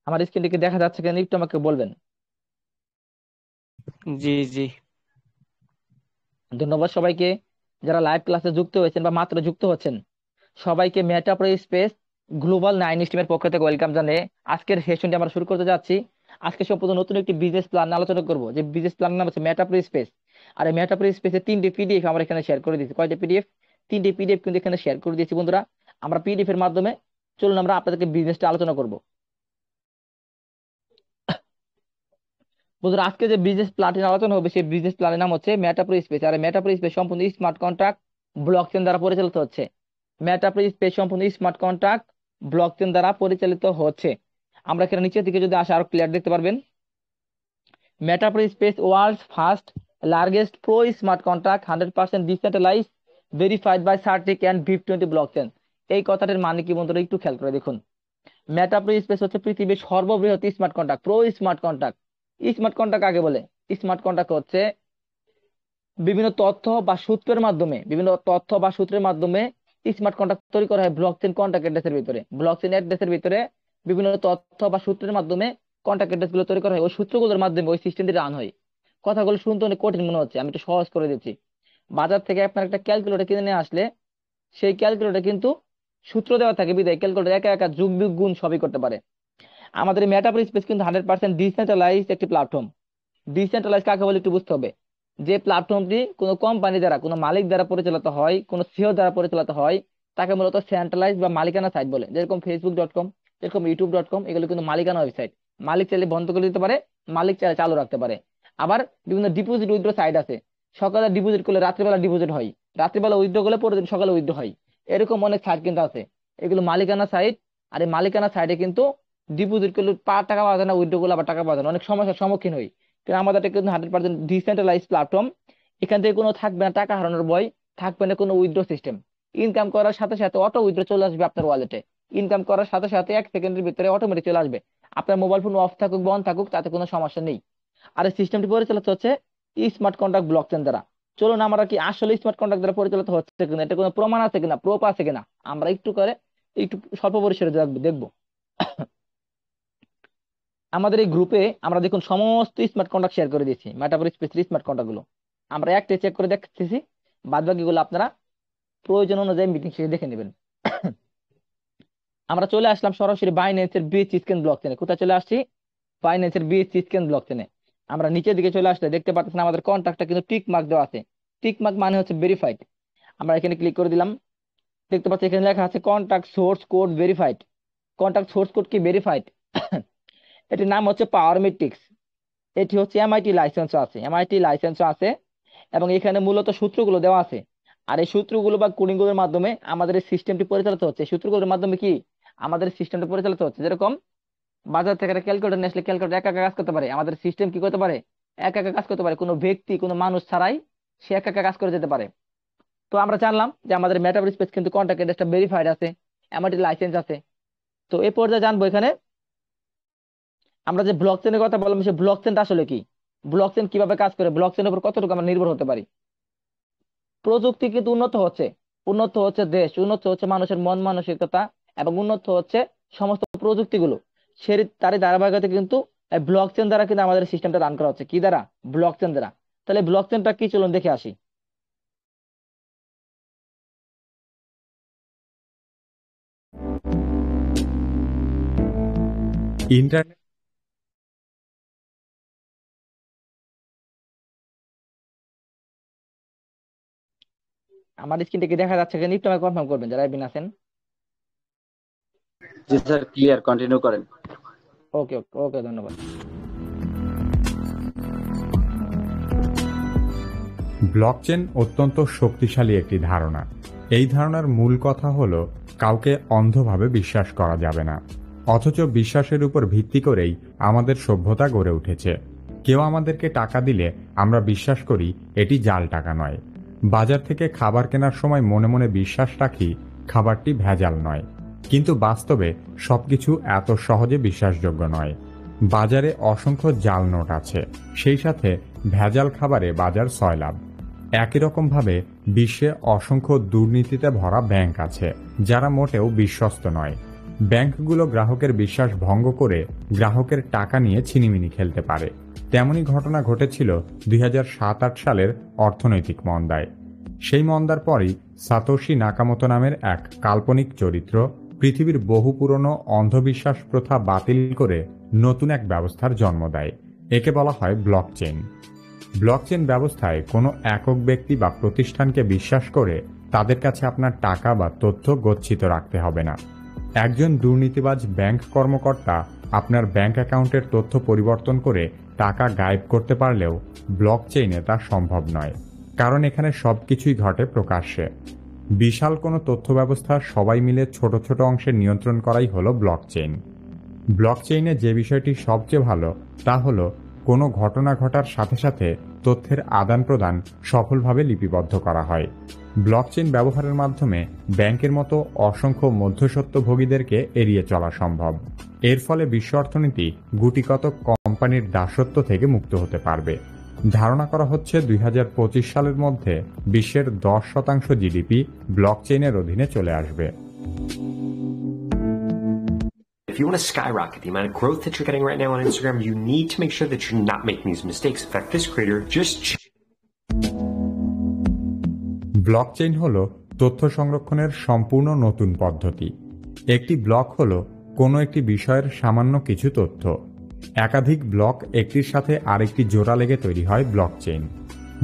আমার স্ক্রিনটিকে দেখা যাচ্ছে কিনা একটু আমাকে বলবেন। জি জি। ধন্যবাদ সবাইকে যারা লাইভ ক্লাসে যুক্ত হয়েছেন বা মাত্র যুক্ত হচ্ছেন। সবাইকে মেটা প্রো স্পেস গ্লোবাল 9 স্ট্রিমের পক্ষ থেকে ওয়েলকাম জানিয়ে আজকের সেশনটি আমরা শুরু করতে যাচ্ছি। আজকে সম্পূর্ণ নতুন একটি বিজনেস প্ল্যান আলোচনা করব, যে বিজনেস প্ল্যান নাম হচ্ছে মেটা প্রো স্পেস। আর এই মেটা প্রো স্পেসে 3টি পিডিএফ আমরা এখানে শেয়ার করে দিয়েছি। কয়টি পিডিএফ? 3টি পিডিএফ কিন্তু এখানে শেয়ার করে দিয়েছি বন্ধুরা। আমরা পিডিএফ এর মাধ্যমে চলুন আমরা আপনাদেরকে বিজনেসটা আলোচনা করব। বন্ধুরা, আজকে যে বিজনেস প্ল্যানের আলোচনা হবে সেই বিজনেস প্ল্যানের নাম হচ্ছে মেটাপ্রো স্পেস। আর মেটাপ্রো স্পেস সম্পূর্ণ স্মার্ট কন্ট্রাক্ট ব্লকচেন দ্বারা পরিচালিত হচ্ছে। মেটাপ্রো স্পেস সম্পূর্ণ স্মার্ট কন্ট্রাক্ট ব্লকচেন দ্বারা পরিচালিত হচ্ছে। আমরা এখানে নিচের দিকে যদি আসা আরো ক্লিয়ার দেখতে পারবেন। Metapro space world's first largest pro smart contract 100% decentralize verified by Certik and VIP20 blockchain. এই কথাটার মানে কি বন্ধুরা, একটু খেয়াল করে দেখুন। মেটাপ্রো স্পেস হচ্ছে পৃথিবীর সর্ববৃহৎ smart contract, pro smart contract. Smart contract আগে বলে, স্মার্ট কন্ট্রাক্ট হচ্ছে বিভিন্ন তথ্য বা সূত্রের মাধ্যমে স্মার্ট কন্ট্রাক্ট তৈরি করা হয় ব্লকচেন কন্ট্রাক্ট অ্যাড্রেসের ভিতরে। ব্লকচেন অ্যাড্রেসের ভিতরে বিভিন্ন তথ্য বা সূত্রের মাধ্যমে কন্ট্রাক্ট অ্যাড্রেস গুলো তৈরি করা হয়। ওই সূত্রগুলোর মাধ্যমে ওই সিস্টেমটি রান হয়। কথাগুলো শুনতে অনেক কঠিন মনে হচ্ছে, আমি একটু সহজ করে দিচ্ছি। বাজার থেকে আপনার একটা ক্যালকুলেটর কিনে নিয়ে আসলে সেই ক্যালকুলেটর কিন্তু সূত্র দেওয়া থাকে বিধায় ক্যালকুলেটর একা একা যোগ বিয়োগ গুণ সবই করতে পারে। আমাদের এই মেটাফর স্পেস কিন্তু 100% ডিসেন্ট্রালাইজ একটি প্ল্যাটফর্ম। ডিসেন্ট্রালাইজ কাকে বলে একটু বুঝতে হবে। যে প্ল্যাটফর্মটি কোনো কোম্পানি দ্বারা, কোনো মালিক দ্বারা পরিচালিত হয়, কোনো সিও দ্বারা পরিচালিত হয়, তাকে মূলত সেন্ট্রালাইজ বা মালিকানা সাইট বলে। যেরকম Facebook.com, যেরকম YouTube.com, এগুলো কিন্তু মালিকানা ওয়েবসাইট। মালিক চাইলে বন্ধ করে দিতে পারে, মালিক চাইলে চালু রাখতে পারে। আবার বিভিন্ন ডিপোজিট উইথড্র সাইট আছে। সকালে ডিপোজিট করলে রাত্রিবেলা ডিপোজিট হয়, রাত্রিবেলা উইথড্র করলে পরের দিন সকালে উইথড্র হয়। এরকম অনেক সাইট কিন্তু আছে, এগুলো মালিকানা সাইট। আর এই মালিকানা সাইটে কিন্তু ডিপোজিট করলে টাকা পাওয়া যায় না, উইথড্র করলে আবার টাকা পাওয়া যায় না, অনেক সমস্যার সম্মুখীন হই। কিন্তু আমাদের এটা কিন্তু 100% ডিসেন্ট্রালাইজ প্ল্যাটফর্ম। এখান থেকে কোনো থাকবে না টাকা হারানোর ভয়, থাকবে না কোনো উইথড্র সিস্টেম। ইনকাম করার সাথে সাথে অটো উইথড্র চলে আসবে আপনার ওয়ালেটে। ইনকাম করার সাথে সাথে 1 সেকেন্ডের ভিতরে অটোমেটিক চলে আসবে। আপনার মোবাইল ফোন অফ থাকুক বন্ধ থাকুক তাতে কোনো সমস্যা নেই। আর এই সিস্টেমটি পরিচালিত হচ্ছে স্মার্ট কন্ট্রাক্ট ব্লকচেন দ্বারা। চলুন আমরা কি আসলে স্মার্ট কন্ট্রাক্ট দ্বারা পরিচালিত হচ্ছে কিনা, এটা কোনো প্রমাণ আছে কিনা, প্রুফ আছে কিনা, আমরা একটু স্বল্প পরিসরে দেখবো। আমাদের এই গ্রুপে আমরা দেখুন সমস্ত স্মার্ট কন্ট্রাক্ট শেয়ার করে দিয়েছি, মেটাফর স্পেস স্মার্ট কন্ট্রাক্ট গুলো। আমরা একটা চেক করে দেখতেছি, বাদ বাকি গুলো আপনারা প্রয়োজন অনুযায়ী মিটিং শেষে দেখে নেবেন। আমরা চলে আসলাম সরাসরি বাইন্যান্সের বিচ স্ক্যান ব্লক চেনে। কোথায় চলে আসছি? বাইন্যান্সের বিচ স্ক্যান ব্লক চেনে। আমরা নিচের দিকে চলে আসলে দেখতে পাচ্ছেন আমাদের কন্ট্রাক্টটা কিন্তু টিক মার্ক দেওয়া আছে। টিক মার্ক মানে হচ্ছে ভেরিফাইড। আমরা এখানে ক্লিক করে দিলাম, দেখতে পাচ্ছি এখানে লেখা আছে contract source code verified. Contract source code কি ভেরিফাইড? এটির নাম হচ্ছে পাওয়ার মেট্রিক্স। এটি হচ্ছে এমআইটি লাইসেন্স আছে এবং এখানে মূলত সূত্রগুলো দেওয়া আছে। আর এই সূত্রগুলো বা কোডিং গুলোর মাধ্যমে আমাদের এই সিস্টেমটি পরিচালিত হচ্ছে। সূত্রগুলোর মাধ্যমে কি আমাদের সিস্টেমটা পরিচালিত হচ্ছে। যেরকম বাজার থেকে একটা ক্যালকুলেটর নিয়ে আসলে ক্যালকুলেটর একা একা কাজ করতে পারে, আমাদের সিস্টেম কি করতে পারে? একা একা কাজ করতে পারে, কোনো ব্যক্তি কোনো মানুষ ছাড়াই সে একা একা কাজ করে যেতে পারে। তো আমরা জানলাম যে আমাদের মেটাভার্স স্পেস কিন্তু কন্ট্রাক্ট অ্যাড্রেসটা ভেরিফাইড আছে, এমআইটি লাইসেন্স আছে। তো এই পর্যায়ে জানবো এখানে আমরা যে ব্লক চেনের কথা বললাম, সেই ব্লক চেনটা আসলে কি, ব্লক চেন কিভাবে কাজ করে, ব্লক চেনের উপর কতটুকু আমরা নির্ভর হতে পারি। প্রযুক্তি কিন্তু উন্নত হচ্ছে দেশ, উন্নত হচ্ছে মানুষের মন মানসিকতা এবং উন্নত হচ্ছে সমস্ত প্রযুক্তিগুলো। সে তারই ধারাবাহিকতা কিন্তু ব্লক চেন দ্বারা কিন্তু আমাদের সিস্টেমটা রান করা হচ্ছে। কি দ্বারা? ব্লক চেন দ্বারা। তাহলে ব্লক চেনটা কি, চলুন দেখে আসি। ইন্টারনেট আমার স্ক্রিনটা কি দেখা যাচ্ছে কিনা একটু আমাকে কনফার্ম করবেন যারা এবিন আছেন। জি স্যার, ক্লিয়ার, কন্টিনিউ করেন। ওকে ওকে ওকে, ধন্যবাদ। ব্লকচেন অত্যন্ত শক্তিশালী একটি ধারণা। এই ধারণার মূল কথা হলো কাউকে অন্ধভাবে বিশ্বাস করা যাবে না। অথচ বিশ্বাসের উপর ভিত্তি করেই আমাদের সভ্যতা গড়ে উঠেছে। কেউ আমাদেরকে টাকা দিলে আমরা বিশ্বাস করি এটি জাল টাকা নয়। বাজার থেকে খাবার কেনার সময় মনে মনে বিশ্বাস রাখি খাবারটি ভেজাল নয়। কিন্তু বাস্তবে সবকিছু এত সহজে বিশ্বাসযোগ্য নয়। বাজারে অসংখ্য জাল নোট আছে, সেই সাথে ভেজাল খাবারে বাজার সয়লাব। একই রকমভাবে বিশ্বে অসংখ্য দুর্নীতিতে ভরা ব্যাংক আছে, যারা মোটেও বিশ্বস্ত নয়। ব্যাংকগুলো গ্রাহকের বিশ্বাস ভঙ্গ করে গ্রাহকের টাকা নিয়ে ছিনিমিনি খেলতে পারে। তেমনই ঘটনা ঘটেছিল 2007-08 সালের অর্থনৈতিক মন্দায়। সেই মন্দার পরই সাতোশি নাকামোতো নামের এক কাল্পনিক চরিত্র পৃথিবীর বহু পুরনো অন্ধবিশ্বাস প্রথা বাতিল করে নতুন এক ব্যবস্থার জন্ম দেয়। একে বলা হয় ব্লকচেইন। ব্লকচেইন ব্যবস্থায় কোনো একক ব্যক্তি বা প্রতিষ্ঠানকে বিশ্বাস করে তাদের কাছে আপনার টাকা বা তথ্য গচ্ছিত রাখতে হবে না। একজন দুর্নীতিবাজ ব্যাংক কর্মকর্তা আপনার ব্যাংক অ্যাকাউন্টের তথ্য পরিবর্তন করে টাকা গায়েব করতে পারলেও ব্লকচেইনে তা সম্ভব নয়, কারণ এখানে সবকিছুই ঘটে প্রকাশ্যে। বিশাল কোনো তথ্য ব্যবস্থা সবাই মিলে ছোট ছোট অংশে নিয়ন্ত্রণ করাই হলো ব্লকচেইন। ব্লকচেইনে যে বিষয়টি সবচেয়ে ভালো তা হলো কোনো ঘটনা ঘটার সাথে সাথে তথ্যের আদান প্রদান সফলভাবে লিপিবদ্ধ করা হয়। ব্লকচেইন ব্যবহারের মাধ্যমে ব্যাংকের মতো অসংখ্য মধ্যস্বত্বভোগীদেরকে এড়িয়ে চলা সম্ভব। এর ফলে বিশ্ব অর্থনীতি গুটিকত কোম্পানির দাসত্ব থেকে মুক্ত হতে পারবে। ধারণা করা হচ্ছে 2025 সালের মধ্যে বিশ্বের 10% জিডিপি ব্লকচেইনের অধীনে চলে আসবে। If you want to skyrocket the amount of growth that you're getting right now on Instagram, you need to make sure that you're not making these mistakes. In fact, this creator just blockchain হল তথ্য সংরক্ষণের সম্পূর্ণ নতুন পদ্ধতি। একটি block হল কোনো একটি বিষয়ের সামান্য কিছু তথ্য। একাধিক ব্লক একটির সাথে আরেকটি জোড়া লেগে তৈরি হয় ব্লকচেইন।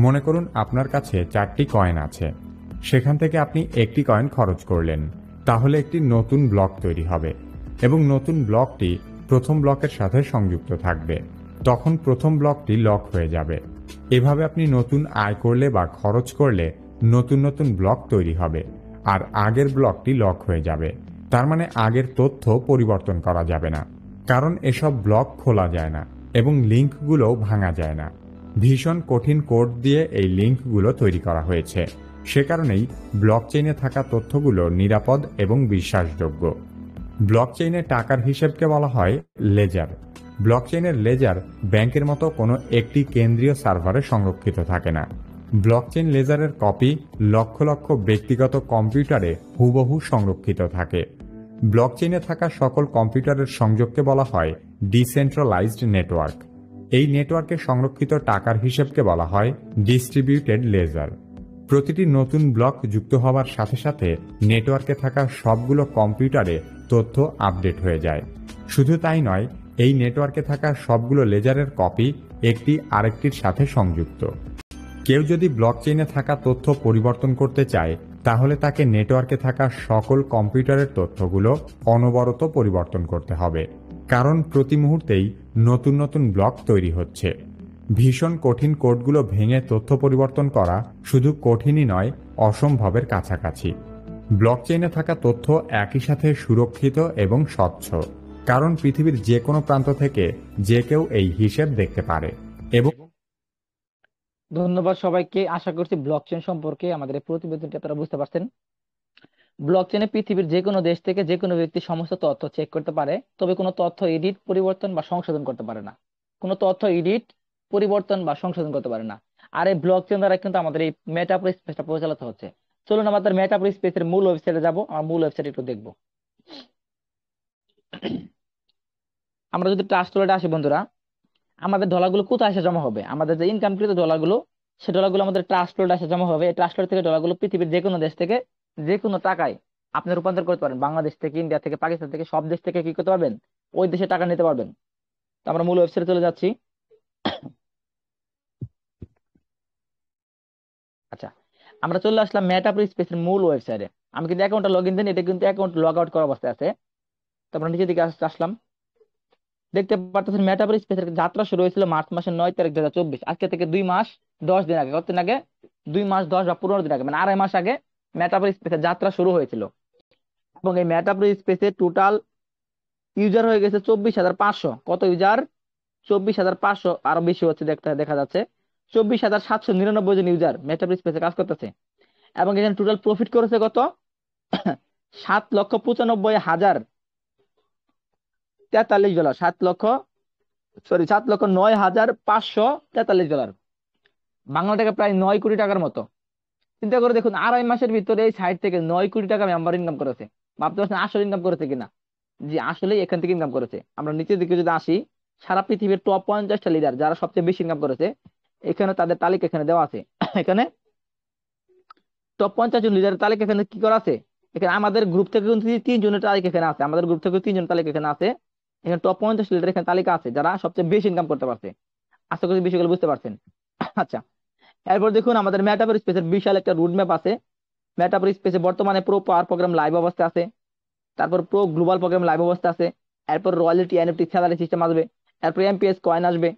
মনে করুন আপনার কাছে 4টি কয়েন আছে, সেখান থেকে আপনি একটি কয়েন খরচ করলেন, তাহলে একটি নতুন ব্লক তৈরি হবে এবং নতুন ব্লকটি প্রথম ব্লকের সাথে সংযুক্ত থাকবে। তখন প্রথম ব্লকটি লক হয়ে যাবে। এভাবে আপনি নতুন আয় করলে বা খরচ করলে নতুন নতুন ব্লক তৈরি হবে আর আগের ব্লকটি লক হয়ে যাবে। তার মানে আগের তথ্য পরিবর্তন করা যাবে না, কারণ এসব ব্লক খোলা যায় না এবং লিঙ্কগুলোও ভাঙা যায় না। ভীষণ কঠিন কোড দিয়ে এই লিঙ্কগুলো তৈরি করা হয়েছে। সে কারণেই ব্লকচেইনে থাকা তথ্যগুলো নিরাপদ এবং বিশ্বাসযোগ্য। ব্লকচেইনে টাকার হিসেবকে বলা হয় লেজার। ব্লকচেইনের লেজার ব্যাংকের মতো কোনো একটি কেন্দ্রীয় সার্ভারে সংরক্ষিত থাকে না। ব্লকচেইন লেজারের কপি লক্ষ লক্ষ ব্যক্তিগত কম্পিউটারে হুবহু সংরক্ষিত থাকে। ব্লকচেইনে থাকা সকল কম্পিউটারের সংযোগকে বলা হয় ডিসেন্ট্রালাইজড নেটওয়ার্ক। এই নেটওয়ার্কে সংরক্ষিত টাকার হিসেবকে বলা হয় ডিস্ট্রিবিউটেড লেজার। প্রতিটি নতুন ব্লক যুক্ত হওয়ার সাথে সাথে নেটওয়ার্কে থাকা সবগুলো কম্পিউটারে তথ্য আপডেট হয়ে যায়। শুধু তাই নয়, এই নেটওয়ার্কে থাকা সবগুলো লেজারের কপি একটি আরেকটির সাথে সংযুক্ত। কেউ যদি ব্লকচেইনে থাকা তথ্য পরিবর্তন করতে চায়, তাহলে তাকে নেটওয়ার্কে থাকা সকল কম্পিউটারের তথ্যগুলো অনবরত পরিবর্তন করতে হবে, কারণ প্রতি মুহূর্তেই নতুন নতুন ব্লক তৈরি হচ্ছে। ভীষণ কঠিন কোডগুলো ভেঙে তথ্য পরিবর্তন করা শুধু কঠিনই নয়, অসম্ভবের কাছাকাছি। ব্লকচেইনে থাকা তথ্য একই সাথে সুরক্ষিত এবং স্বচ্ছ, কারণ পৃথিবীর যে কোনো প্রান্ত থেকে যে কেউ এই হিসেব দেখতে পারে। এবং ধন্যবাদ সবাইকে। আশা করছি ব্লকচেইন সম্পর্কে আমাদের এই প্রতিবেদনটি আপনারা বুঝতে পারছেন। ব্লকচেইনে পৃথিবীর যে কোনো দেশ থেকে যে কোনো ব্যক্তি সমস্ত তথ্য চেক করতে পারে, তবে কোনো তথ্য এডিট, পরিবর্তন বা সংশোধন করতে পারে না। কোনো তথ্য এডিট, পরিবর্তন বা সংশোধন করতে পারে না। আর এই ব্লকচেইন দ্বারা কিন্তু আমাদের এই মেটাভার্স স্পেসটা পরিচালিত হচ্ছে। চলুন আমাদের মেটাভার্স স্পেসের মূল ওয়েবসাইটে যাব, আমার মূল ওয়েবসাইট একটু দেখবো। আমরা যদি ট্রাস্ট ওয়ালেটে আসি বন্ধুরা, আমাদের ডলারগুলো কোথায় এসে জমা হবে? আমাদের যে ইনকামকৃত ডলারগুলো, সেই ডলারগুলো আমাদের ট্রাস্ট ওয়ালেটে এসে জমা হবে। এই ট্রাস্ট ওয়ালেট থেকে ডলারগুলো পৃথিবীর যে কোনো দেশ থেকে যে কোনো টাকায় আপনি রূপান্তর করতে পারেন। বাংলাদেশ থেকে, ইন্ডিয়া থেকে, পাকিস্তান থেকে, সব দেশ থেকে কি করতে পারবেন? ওই দেশে টাকা নিতে পারবেন। তো আমরা মূল ওয়েবসাইটে চলে যাচ্ছি। আচ্ছা, আমরা চলে আসলাম মেটাভার্স স্পেসের মূল ওয়েবসাইটে। আমি কিন্তু অ্যাকাউন্টটা লগ ইন দিন, এটা কিন্তু অ্যাকাউন্ট লগ আউট করা অবস্থায় আছে। তো আমরা নিচের দিকে আসলাম, দেখতে পারতেছেন মেটাভার্স স্পেসের যাত্রা শুরু হয়েছিল মার্চ মাসের 9 তারিখ 2024। আজকে থেকে 2 মাস 10 দিন আগে, কতদিন আগে? 2 মাস 10 বা 15 দিন আগে, মানে আড়াই মাস আগে মেটাভার্স স্পেসের যাত্রা শুরু হয়েছিল। এবং এই মেটাভার্স স্পেসে টোটাল ইউজার হয়ে গেছে 24,500। কত ইউজার? 24,500, আরো বেশি হচ্ছে দেখা যাচ্ছে। 24,799 জন ইউজার মেটাভার্স স্পেসে কাজ করতেছে। এবং এখানে টোটাল প্রফিট করেছে কত? 7,95,043 ডলার। 7,09,543 ডলার, বাংলা টাকা প্রায় 9 কোটি টাকার মতো। চিন্তা করে দেখুন, আড়াই মাসের ভিতরে এই সাইট থেকে 9 কোটি টাকা মেম্বার ইনকাম করেছে। ভাবতে পারছেন আসল ইনকাম করেছে কিনা? যে আসলে এখান থেকে ইনকাম করেছে। আমরা নিচের দিকে যদি আসি, সারা পৃথিবীর টপ 50টা লিডার যারা সবচেয়ে বেশি ইনকাম করেছে, এখানে তাদের তালিকা এখানে দেওয়া আছে। এখানে টপ 50 জন লিডারের তালিকা এখানে কি করা আছে। এখানে আমাদের গ্রুপ থেকে কিন্তু 3 জনের তালিকা এখানে আছে, আমাদের গ্রুপ থেকে 3 জন তালিকা এখানে আছে। এখানে টপ 50 লিডার এখানে তালিকা আছে যারা সবচেয়ে বেশি ইনকাম করতে পারছে। আশা করি বিষয়গুলো বুঝতে পারছেন। আচ্ছা, এরপর দেখুন আমাদের মেটাভার স্পেসের বিশাল একটা রুট ম্যাপ আছে। মেটাভার স্পেসে বর্তমানে প্রো পাওয়ার প্রোগ্রাম লাইভ অবস্থা আছে, তারপর প্রো গ্লোবাল প্রোগ্রাম লাইভ অবস্থা আছে, এরপর রয়্যালটি এনএফটি স্যালারি সিস্টেম আসবে, এরপর এমপিএস কয়েন আসবে,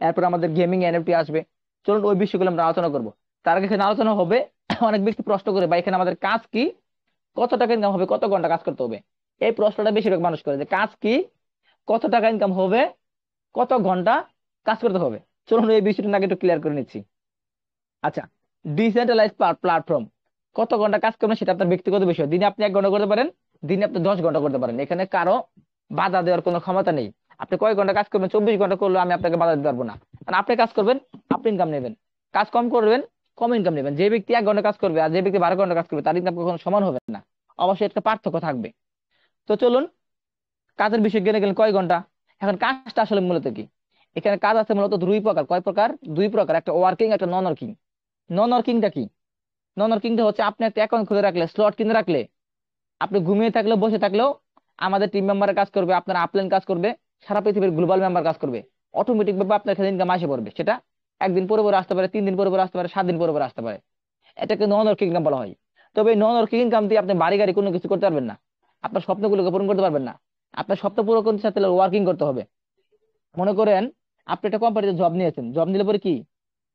এরপর আমাদের গেমিং এনএফটি আসবে। চলুন ওই বিষয়গুলো আমরা আলোচনা করবো। তার আগে এখানে আলোচনা হবে, অনেক ব্যক্তি প্রশ্ন করে ভাই এখানে আমাদের কাজ কি, কত টাকা ইনকাম হবে, কত ঘন্টা কাজ করতে হবে। এই প্রশ্নটা বেশিরভাগ মানুষ করে যে কাজ কি, কত টাকা ইনকাম হবে, কত ঘন্টা কাজ করতে হবে। চলুন এই বিষয়টা আগে একটু ক্লিয়ার করে নিচ্ছি। আচ্ছা, ডিসেন্ট্রালাইজ প্ল্যাটফর্ম, কত ঘন্টা কাজ করবেন সেটা আপনার ব্যক্তিগত বিষয়। দিনে আপনি 1 ঘন্টা করতে পারেন, দিনে আপনি 10 ঘন্টা করতে পারেন, এখানে কারো বাধা দেওয়ার কোনো ক্ষমতা নেই। আপনি কয় ঘন্টা কাজ করবেন, 24 ঘন্টা করলে আমি আপনাকে বাধা দিতে পারবো না, কারণ আপনি কাজ করবেন, আপনি ইনকাম নেবেন। কাজ কম করবেন, কম ইনকাম নেবেন। যে ব্যক্তি 1 ঘন্টা কাজ করবে আর যে ব্যক্তি 12 ঘন্টা কাজ করবে, তার ইনকাম কখনো সমান হবে না, অবশ্যই একটা পার্থক্য থাকবে। তো চলুন কাজের বিষয় জেনে গেলেন কয় ঘন্টা। এখন কাজটা আসলে মূলত কি, এখানে কাজ আছে মূলত 2 প্রকার। কয় প্রকার? 2 প্রকার, একটা ওয়ার্কিং, একটা নন ওয়ার্কিং। নন ওয়ার্কিংটা কি? নন ওয়ার্কিংটা হচ্ছে আপনি একটা অ্যাকাউন্ট খুলে রাখলে, স্লট কিনে রাখলে, আপনি ঘুমিয়ে থাকলেও বসে থাকলেও আমাদের টিম মেম্বার কাজ করবে, আপনার আপলাইন কাজ করবে, সারা পৃথিবীর গ্লোবাল মেম্বার কাজ করবে, অটোমেটিক ভাবে আপনার কাছে ইনকাম আসে পড়বে। সেটা 1 দিন পরে পরে আসতে পারে, 3 দিন পরে পরে আসতে পারে, 7 দিন পরে পরে আসতে পারে। এটাকে নন ওয়ার্কিং ইনকাম বলা হয়। তবে এই নন ওয়ার্কিং ইনকাম দিয়ে আপনি বাড়ি গাড়ি কোনো কিছু করতে পারবেন না, আপনার স্বপ্নগুলোকে পূরণ করতে পারবেন না। আপনার স্বপ্ন পূরণ করতে চাইতে ওয়ার্কিং করতে হবে। মনে করেন আপনি একটা কোম্পানিতে জব নিয়েছেন, জব নিলে পরে কি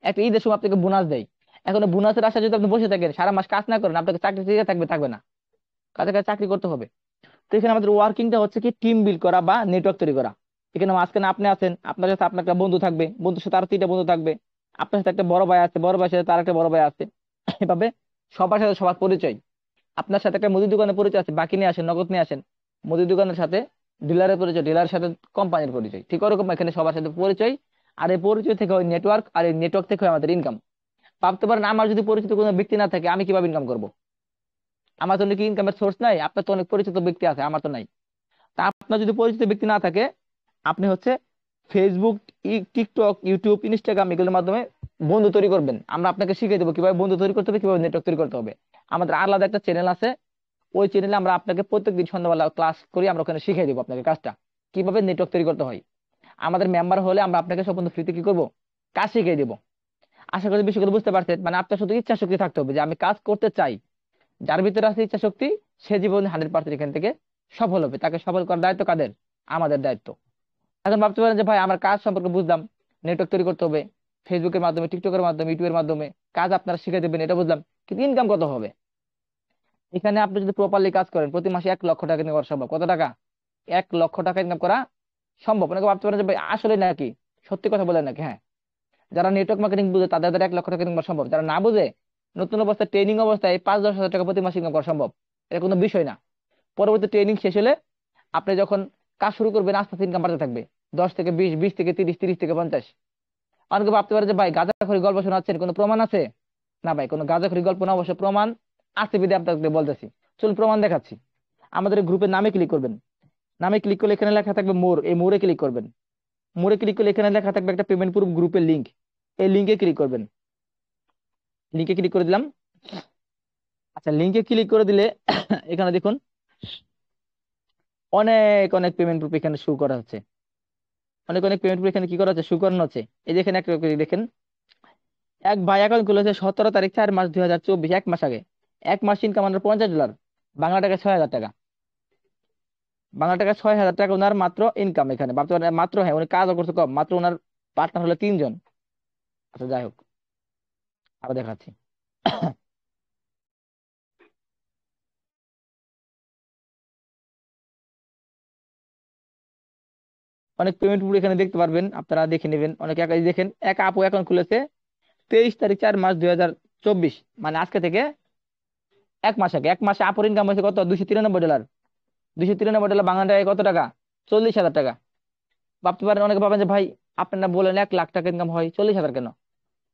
একটা ঈদের সময় আপনাকে বোনাস দেয়। এখন বোনাসের আশা যদি আপনি বসে থাকেন, সারা মাস কাজ না করেন, আপনাকে চাকরি থেকে থাকবে না, কাজে কাজে চাকরি করতে হবে। তো এখানে আমাদের ওয়ার্কিংটা হচ্ছে কি টিম বিল্ড করা বা নেটওয়ার্ক তৈরি করা। এখানে মাঝখানে আপনি আছেন, আপনার সাথে আপনার একটা বন্ধু থাকবে, বন্ধুর সাথে আরো 3টা বন্ধু থাকবে, আপনার সাথে একটা বড় ভাই আছে, বড় ভাইয়ের সাথে তার একটা বড় ভাই আছে। এভাবে সবার সাথে সবার পরিচয়। আপনার সাথে একটা মুদি দোকানের পরিচয় আছে, বাকি নিয়ে আসেন, নগদ নিয়ে আসেন। মুদি দোকানের সাথে ডিলারের পরিচয়, ডিলারের সাথে কোম্পানির পরিচয়, ঠিক ওরকম এখানে সবার সাথে পরিচয়। আর এই পরিচয় থেকে হয় নেটওয়ার্ক, আর এই নেটওয়ার্ক থেকে হয় আমাদের ইনকাম। ভাবতে পারেন আমার যদি পরিচিত কোনো ব্যক্তি না থাকে, আমি কিভাবে ইনকাম করবো? আমার তো কি ইনকামের সোর্স নাই? আপনার তো অনেক পরিচিত ব্যক্তি আছে, আমার তো নাই। তা আপনার যদি পরিচিত ব্যক্তি না থাকে, আপনি হচ্ছে ফেসবুক, টিকটক, ইউটিউব, ইনস্টাগ্রাম এগুলোর মাধ্যমে বন্ধু তৈরি করবেন। আমরা আপনাকে শিখিয়ে দেবো কিভাবে বন্ধু তৈরি করতে হবে, কিভাবে নেটওয়ার্ক তৈরি করতে হবে। আমাদের আলাদা একটা চ্যানেল আছে, ওই চ্যানেলে আমরা আপনাকে প্রত্যেকদিন সন্ধ্যাবেলা ক্লাস করি, আমরা ওখানে শিখিয়ে দেবো আপনাকে কাজটা কিভাবে নেটওয়ার্ক তৈরি করতে হয়। আমাদের মেম্বার হলে আমরা আপনাকে সম্পূর্ণ ফ্রিতে কি করবো, কাজ শিখিয়ে দেবো। আশা করি বিষয়গুলো বুঝতে পারছেন। মানে আপনার শুধু ইচ্ছা শক্তি থাকতে হবে যে আমি কাজ করতে চাই। যার ভিতরে আছে ইচ্ছা শক্তি, সে জীবনে 100% এখান থেকে সফল হবে। তাকে সফল করার দায়িত্ব কাদের? আমাদের দায়িত্ব। এখন ভাবতে পারেন যে ভাই আমার কাজ সম্পর্কে বুঝলাম, নেটওয়ার্ক তৈরি করতে হবে ফেসবুকের মাধ্যমে, টিকটকের মাধ্যমে, ইউটিউবের মাধ্যমে, কাজ আপনারা শিখে দেবেন, এটা বুঝলাম, কিন্তু ইনকাম কত হবে? এখানে আপনি যদি প্রপারলি কাজ করেন, প্রতি মাসে 1 লক্ষ টাকা ইনকাম করা সম্ভব। কত টাকা? 1 লক্ষ টাকা ইনকাম করা সম্ভব। অনেকে ভাবতে পারেন যে ভাই আসলে নাকি, সত্যি কথা বলেন নাকি? হ্যাঁ, যারা নেটওয়ার্ক মার্কেটিং বুঝে তাদের দ্বারা 1 লক্ষ টাকা ইনকাম করা সম্ভব। যারা না বুঝে, নতুন অবস্থায় ট্রেনিং অবস্থায় 5-10 হাজার টাকা প্রতি মাসে ইনকাম করা সম্ভব। এটা কোনো বিষয় না। পরবর্তী ট্রেনিং শেষ হলে আপনি যখন কাজ শুরু করবেন, আস্তে আস্তে ইনকাম বাড়তে থাকবে। 10 থেকে 20, 20 থেকে 30, 30 থেকে 50। অনেকে ভাবতে পারে যে ভাই গাঁজাখড়ি গল্প শোনাচ্ছেন, কোনো প্রমাণ আছে? না ভাই, কোনো গাঁজাখড়ি গল্প না, অবশ্য প্রমাণ আছে বিধে আপনাকে বলতেছি। চলুন প্রমাণ দেখাচ্ছি। আমাদের গ্রুপের নামে ক্লিক করবেন। নামে ক্লিক করলে এখানে লেখা থাকবে মোর, এই মোড়ে ক্লিক করবেন। মোড়ে ক্লিক করলে এখানে লেখা থাকবে একটা পেমেন্ট প্রুফ গ্রুপের লিংক, এই লিঙ্কে ক্লিক করবেন। লিঙ্কে ক্লিক করে দিলাম। আচ্ছা, লিঙ্কে ক্লিক করে দিলে এখানে দেখুন অনেক অনেক পেমেন্ট প্রুফ এখানে শো করা হচ্ছে। অনেক অনেক পেমেন্ট প্রুফ এখানে কি করা হচ্ছে, শো করানো হচ্ছে। এই যে এখানে একটা করে দেখেন, এক ভাই অ্যাকাউন্ট খুলেছে 17 তারিখ 4 মাস 2024, 1 মাস আগে। 1 মাস ইনকাম আনার $50, বাংলা টাকা 6,000 টাকা। বাংলা টাকা 6,000 টাকা ওনার মাত্র ইনকাম এখানে। ভাবতে পারেন মাত্র, হ্যাঁ উনি কাজও করছে কম, মাত্র ওনার পার্টনার হলো 3 জন। আচ্ছা যাই হোক, আরো দেখাচ্ছি। অনেক পেমেন্ট পুরো এখানে দেখতে পারবেন, আপনারা দেখে নেবেন। অনেক একাই দেখেন, এক আপু অ্যাকাউন্ট খুলেছে 23 তারিখ 4 মাস 2024, মানে আজকে থেকে 1 মাস আগে। 1 মাসে আপুর ইনকাম হয়েছে কত? $293। $293 বাংলা টাকায় কত টাকা? 40,000 টাকা। ভাবতে পারেন, অনেকে ভাবেন যে ভাই আপনারা বলেন 1 লাখ টাকা ইনকাম হয়, 40,000 কেন?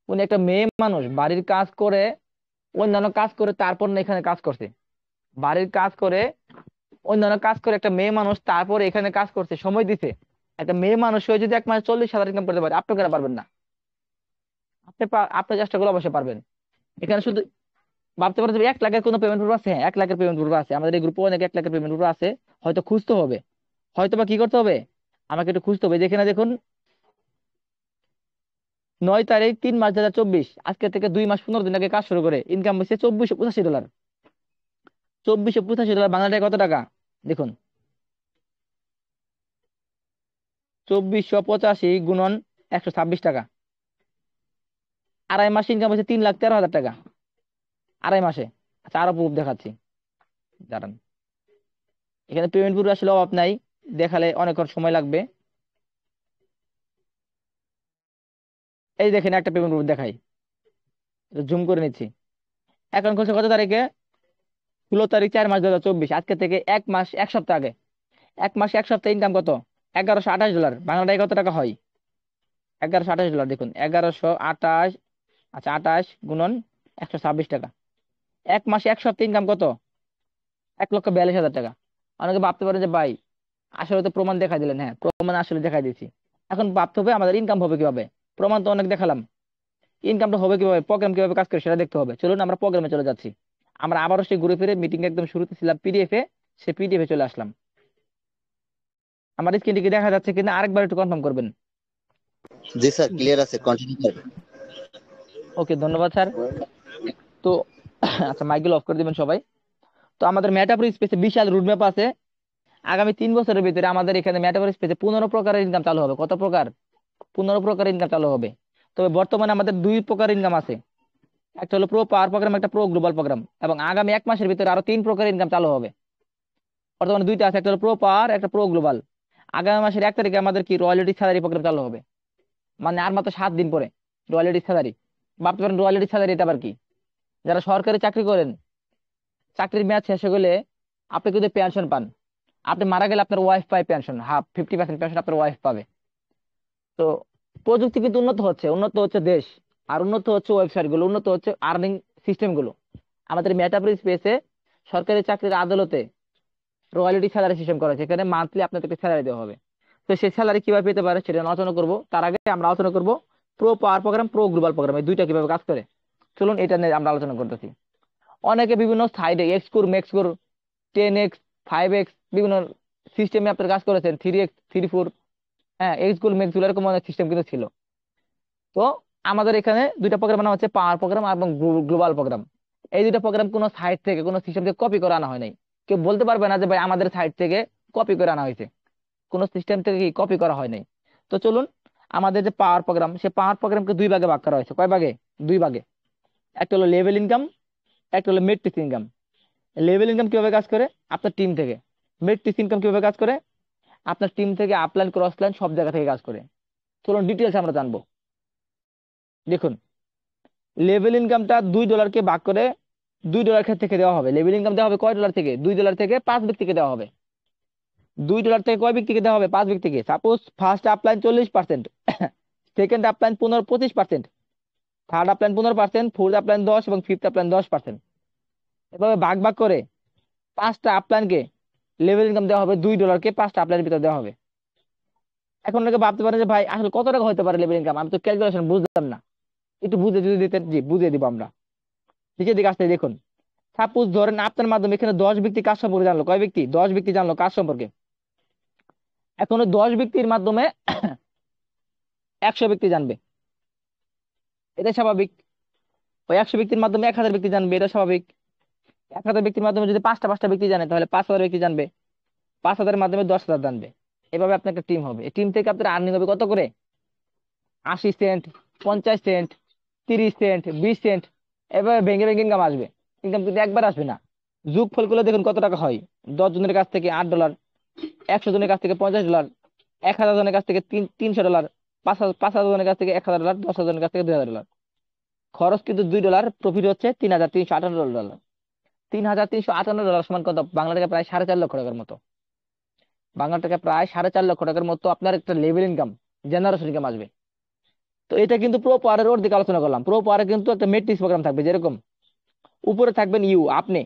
উনি একটা মেয়ে মানুষ, বাড়ির কাজ করে, অন্যান্য কাজ করে, তারপর না এখানে কাজ করছে। বাড়ির কাজ করে, অন্যান্য কাজ করে একটা মেয়ে মানুষ তারপর এখানে কাজ করছে, সময় দিছে, একটা মেয়ে মানুষ হয়ে যদি এক মাসে 40,000 ইনকাম করতে পারে, আপনি কেন পারবেন না? আপনি চেষ্টা করলে অবশ্যই পারবেন। এখানে শুধু ভাবতে পারেন যে 1 লাখের কোনো পেমেন্ট প্রুফ আছে? হ্যাঁ, 1 লাখের পেমেন্ট প্রুফ আছে, আমাদের এই গ্রুপে অনেক 1 লাখের পেমেন্ট প্রুফ আছে। হয়তো খুঁজতে হবে, হয়তো বা কি করতে হবে, আমাকে একটু খুঁজতে হবে। দেখে না, দেখুন 9 তারিখ 3 মার্চ 2024, আজকে থেকে 2 মাস 15 দিন আগে কাজ শুরু করে ইনকাম হচ্ছে $2485। $2485 বাংলা টাকায় কত টাকা? দেখুন, 2485 গুণন 126 টাকা। আড়াই মাসে ইনকাম হচ্ছে 3,13,000 টাকা, আড়াই মাসে। আচ্ছা, আরো প্রুফ দেখাচ্ছি, দাঁড়ান। এখানে পেমেন্ট প্রুফ আসলে অভাব নাই, দেখালে অনেকক্ষণ সময় লাগবে। এই দেখেন একটা পেমেন্ট প্রুফ দেখাই, জুম করে নিচ্ছি। অ্যাকাউন্ট খুলছে কত তারিখে? 16 তারিখ 4 মার্চ 2024, আজকে থেকে 1 মাস 1 সপ্তাহ আগে। 1 মাসে 1 সপ্তাহ ইনকাম কত? $1,128। বাংলাটায় কত টাকা হয়? $1,128। দেখুন 1,128, আচ্ছা 28 গুণন 126 টাকা। 1 মাসে 1 সপ্তাহ ইনকাম কত? 1,42,000 টাকা। অনেকে ভাবতে পারে যে ভাই আসলে তো প্রমাণ দেখাই দিলেন। হ্যাঁ, প্রমাণ আসলে দেখাই দিচ্ছি। এখন ভাবতে হবে আমাদের ইনকাম হবে কিভাবে। প্রমাণ তো অনেক দেখালাম, ইনকামটা হবে কিভাবে, প্রোগ্রাম কিভাবে কাজ করে সেটা দেখতে হবে। চলুন আমরা প্রোগ্রামে চলে যাচ্ছি। আমরা আবারও সেই ঘুরে ফিরে মিটিং একদম শুরুতে ছিলাম পিডিএফ এ, সে পিডিএফ এ চলে আসলাম। আমার স্ক্রিনটি কি দেখা যাচ্ছে কিনা আরেকবার একটু কনফার্ম করবেন। জি স্যার, ক্লিয়ার আছে, কন্টিনিউ করবেন। ওকে, ধন্যবাদ স্যার। তো আচ্ছা, মাইকগুলো অফ করে দিবেন সবাই। তো আমাদের মেটাফর স্পেসে বিশাল রুটম্যাপ আছে। আগামী 3 বছরের ভিতরে আমাদের এখানে মেটাফর স্পেসে 15 প্রকারের ইনকাম চালু হবে। কত প্রকার? 15 প্রকারের ইনকাম চালু হবে। তবে বর্তমানে আমাদের 2 প্রকার ইনকাম আছে, একটা হলো প্রো পাওয়ার প্রোগ্রাম, একটা প্রো গ্লোবাল প্রোগ্রাম, এবং আগামী 1 মাসের ভিতরে আরো 3 প্রকারের ইনকাম চালু হবে। বর্তমানে দুইটা আছে, একটা হলো প্রো পাওয়ার, একটা প্রো গ্লোবাল। আগামী মাসের 1 তারিখে আমাদের কি রয়্যালিটি স্যালারি প্রোগ্রাম চালু হবে, মানে আর মাত্র 7 দিন পরে রয়্যালিটি স্যালারি। ভাবতে পারেন রয়্যালিটি স্যালারি এটা আবার কি? যারা সরকারি চাকরি করেন, চাকরির মেয়াদ শেষ হয়ে গেলে আপনি কিন্তু পেনশন পান। আপনি মারা গেলে আপনার ওয়াইফ পায় পেনশন, হাফ 50% পেনশন আপনার ওয়াইফ পাবে। তো প্রযুক্তি কিন্তু উন্নত হচ্ছে, উন্নত হচ্ছে দেশ, আর উন্নত হচ্ছে ওয়েবসাইট গুলো, উন্নত হচ্ছে আর্নিং সিস্টেম গুলো। আমাদের মেটাফর স্পেসে সরকারি চাকরির আদালতে রয়্যালিটি স্যালারি সিস্টেম করা হয়েছে, এখানে মান্থলি আপনাদেরকে স্যালারি দেওয়া হবে। তো সেই স্যালারি কিভাবে পেতে পারে সেটা আলোচনা করব। তার আগে আমরা আলোচনা করব প্রো পাওয়ার প্রোগ্রাম, প্রো গ্লোবাল প্রোগ্রাম, এই দুইটা কিভাবে কাজ করে। চলুন এটা নিয়ে আমরা আলোচনা করতেছি। অনেকে বিভিন্ন সাইডে x core, max core, 10X, 5X বিভিন্ন সিস্টেমে আপনার কাজ করেছেন, 3X, 3, 4, হ্যাঁ, এক্স গুলো ম্যাক্স গুলো এরকম অনেক সিস্টেম কিন্তু ছিল। তো আমাদের এখানে দুইটা প্রোগ্রাম নাম হচ্ছে পাওয়ার প্রোগ্রাম এবং গ্লোবাল প্রোগ্রাম। এই দুইটা প্রোগ্রাম কোনো সাইট থেকে, কোনো সিস্টেম থেকে কপি করে আনা হয় নাই। কেউ বলতে পারবে না যে ভাই আমাদের সাইট থেকে কপি করে আনা হয়েছে, কোনো সিস্টেম থেকে কপি করা হয় নাই। তো চলুন, আমাদের যে পাওয়ার প্রোগ্রাম, সে পাওয়ার প্রোগ্রামকে 2 ভাগে ভাগ করা হয়েছে। কয় ভাগে? 2 ভাগে। একটা হলো লেভেল ইনকাম, একটা হলো মেট্রিক্স ইনকাম। লেভেল ইনকাম কিভাবে কাজ করে? আপনার টিম থেকে। মেট্রিক্স ইনকাম কিভাবে কাজ করে? আপনার টিম থেকে আপলাইন, ক্রস লাইন সব জায়গা থেকে কাজ করে। চলুন ডিটেলস আমরা জানবো। দেখুন, লেভেল ইনকামটা $2কে ভাগ করে $2 থেকে দেওয়া হবে। লেভেল ইনকাম দেওয়া হবে কয় ডলার থেকে? $2 থেকে 5 ব্যক্তিকে দেওয়া হবে। $2 থেকে কয় ব্যক্তিকে দেওয়া হবে? 5 ব্যক্তিকে। Suppose first upline 40%, second upline 25%, third upline 15%, fourth upline 10 এবং ফিফথ আপলাইন 10%। এভাবে ভাগ ভাগ করে 5টা আপলাইনকে লেভেল ইনকাম দেওয়া হবে। $2কে 5টা আপলাইনের ভিতরে দেওয়া হবে। এখন অনেকে ভাবতে পারে যে ভাই আসলে কত টাকা হতে পারে লেভেল ইনকাম, আমি তো ক্যালকুলেশন বুঝলাম না, একটু বুঝে যদি দিতেন। জি, বুঝিয়ে দিব আমরা। নিচের দিকে আসতে দেখুন, সাপোজ ধরেন আপনার মাধ্যমে এখানে 10 ব্যক্তি কাজ সম্পর্কে জানলো। কয় ব্যক্তি? 10 ব্যক্তি জানলো কাজ সম্পর্কে। এখন ওই 10 ব্যক্তির মাধ্যমে 100 ব্যক্তি জানবে, এটা স্বাভাবিক। ওই 100 ব্যক্তির মাধ্যমে 1000 ব্যক্তি জানবে, এটা স্বাভাবিক। 1000 ব্যক্তির মাধ্যমে যদি 5টা 5টা ব্যক্তি জানে তাহলে 5000 ব্যক্তি জানবে, 5000-এর মাধ্যমে 10,000 জানবে। এভাবে আপনার একটা টিম হবে। এই টিম থেকে আপনার আর্নিং হবে কত করে? 80 সেন্ট, 50 সেন্ট, 30 সেন্ট, 20 সেন্ট, এভাবে ভেঙে ভেঙে ইনকাম আসবে। ইনকাম কিন্তু একবার আসবে না, যোগ ফল করে দেখুন কত টাকা হয়। 10 জনের কাছ থেকে $8, 100 জনের কাছ থেকে $50, 1000 জনের কাছ থেকে $300, 5,000 জনের কাছ থেকে $1000, 10,000 জনের কাছ থেকে $2000। খরচ কিন্তু $2, প্রফিট হচ্ছে $3,358। $3,358 সমান কত? বাংলা টাকা প্রায় 4.5 লক্ষ টাকার মতো। বাংলা টাকা প্রায় 4.5 লক্ষ টাকার মতো আপনার একটা লেভেল ইনকাম, জেনারেশন ইনকাম আসবে। তো এটা কিন্তু প্রো পাওয়ারের ওর দিকে আলোচনা করলাম। প্রো পাওয়ারে কিন্তু একটা মেট্রিক্স প্রোগ্রাম থাকবে, যেরকম উপরে থাকবেন ইউ, আপনি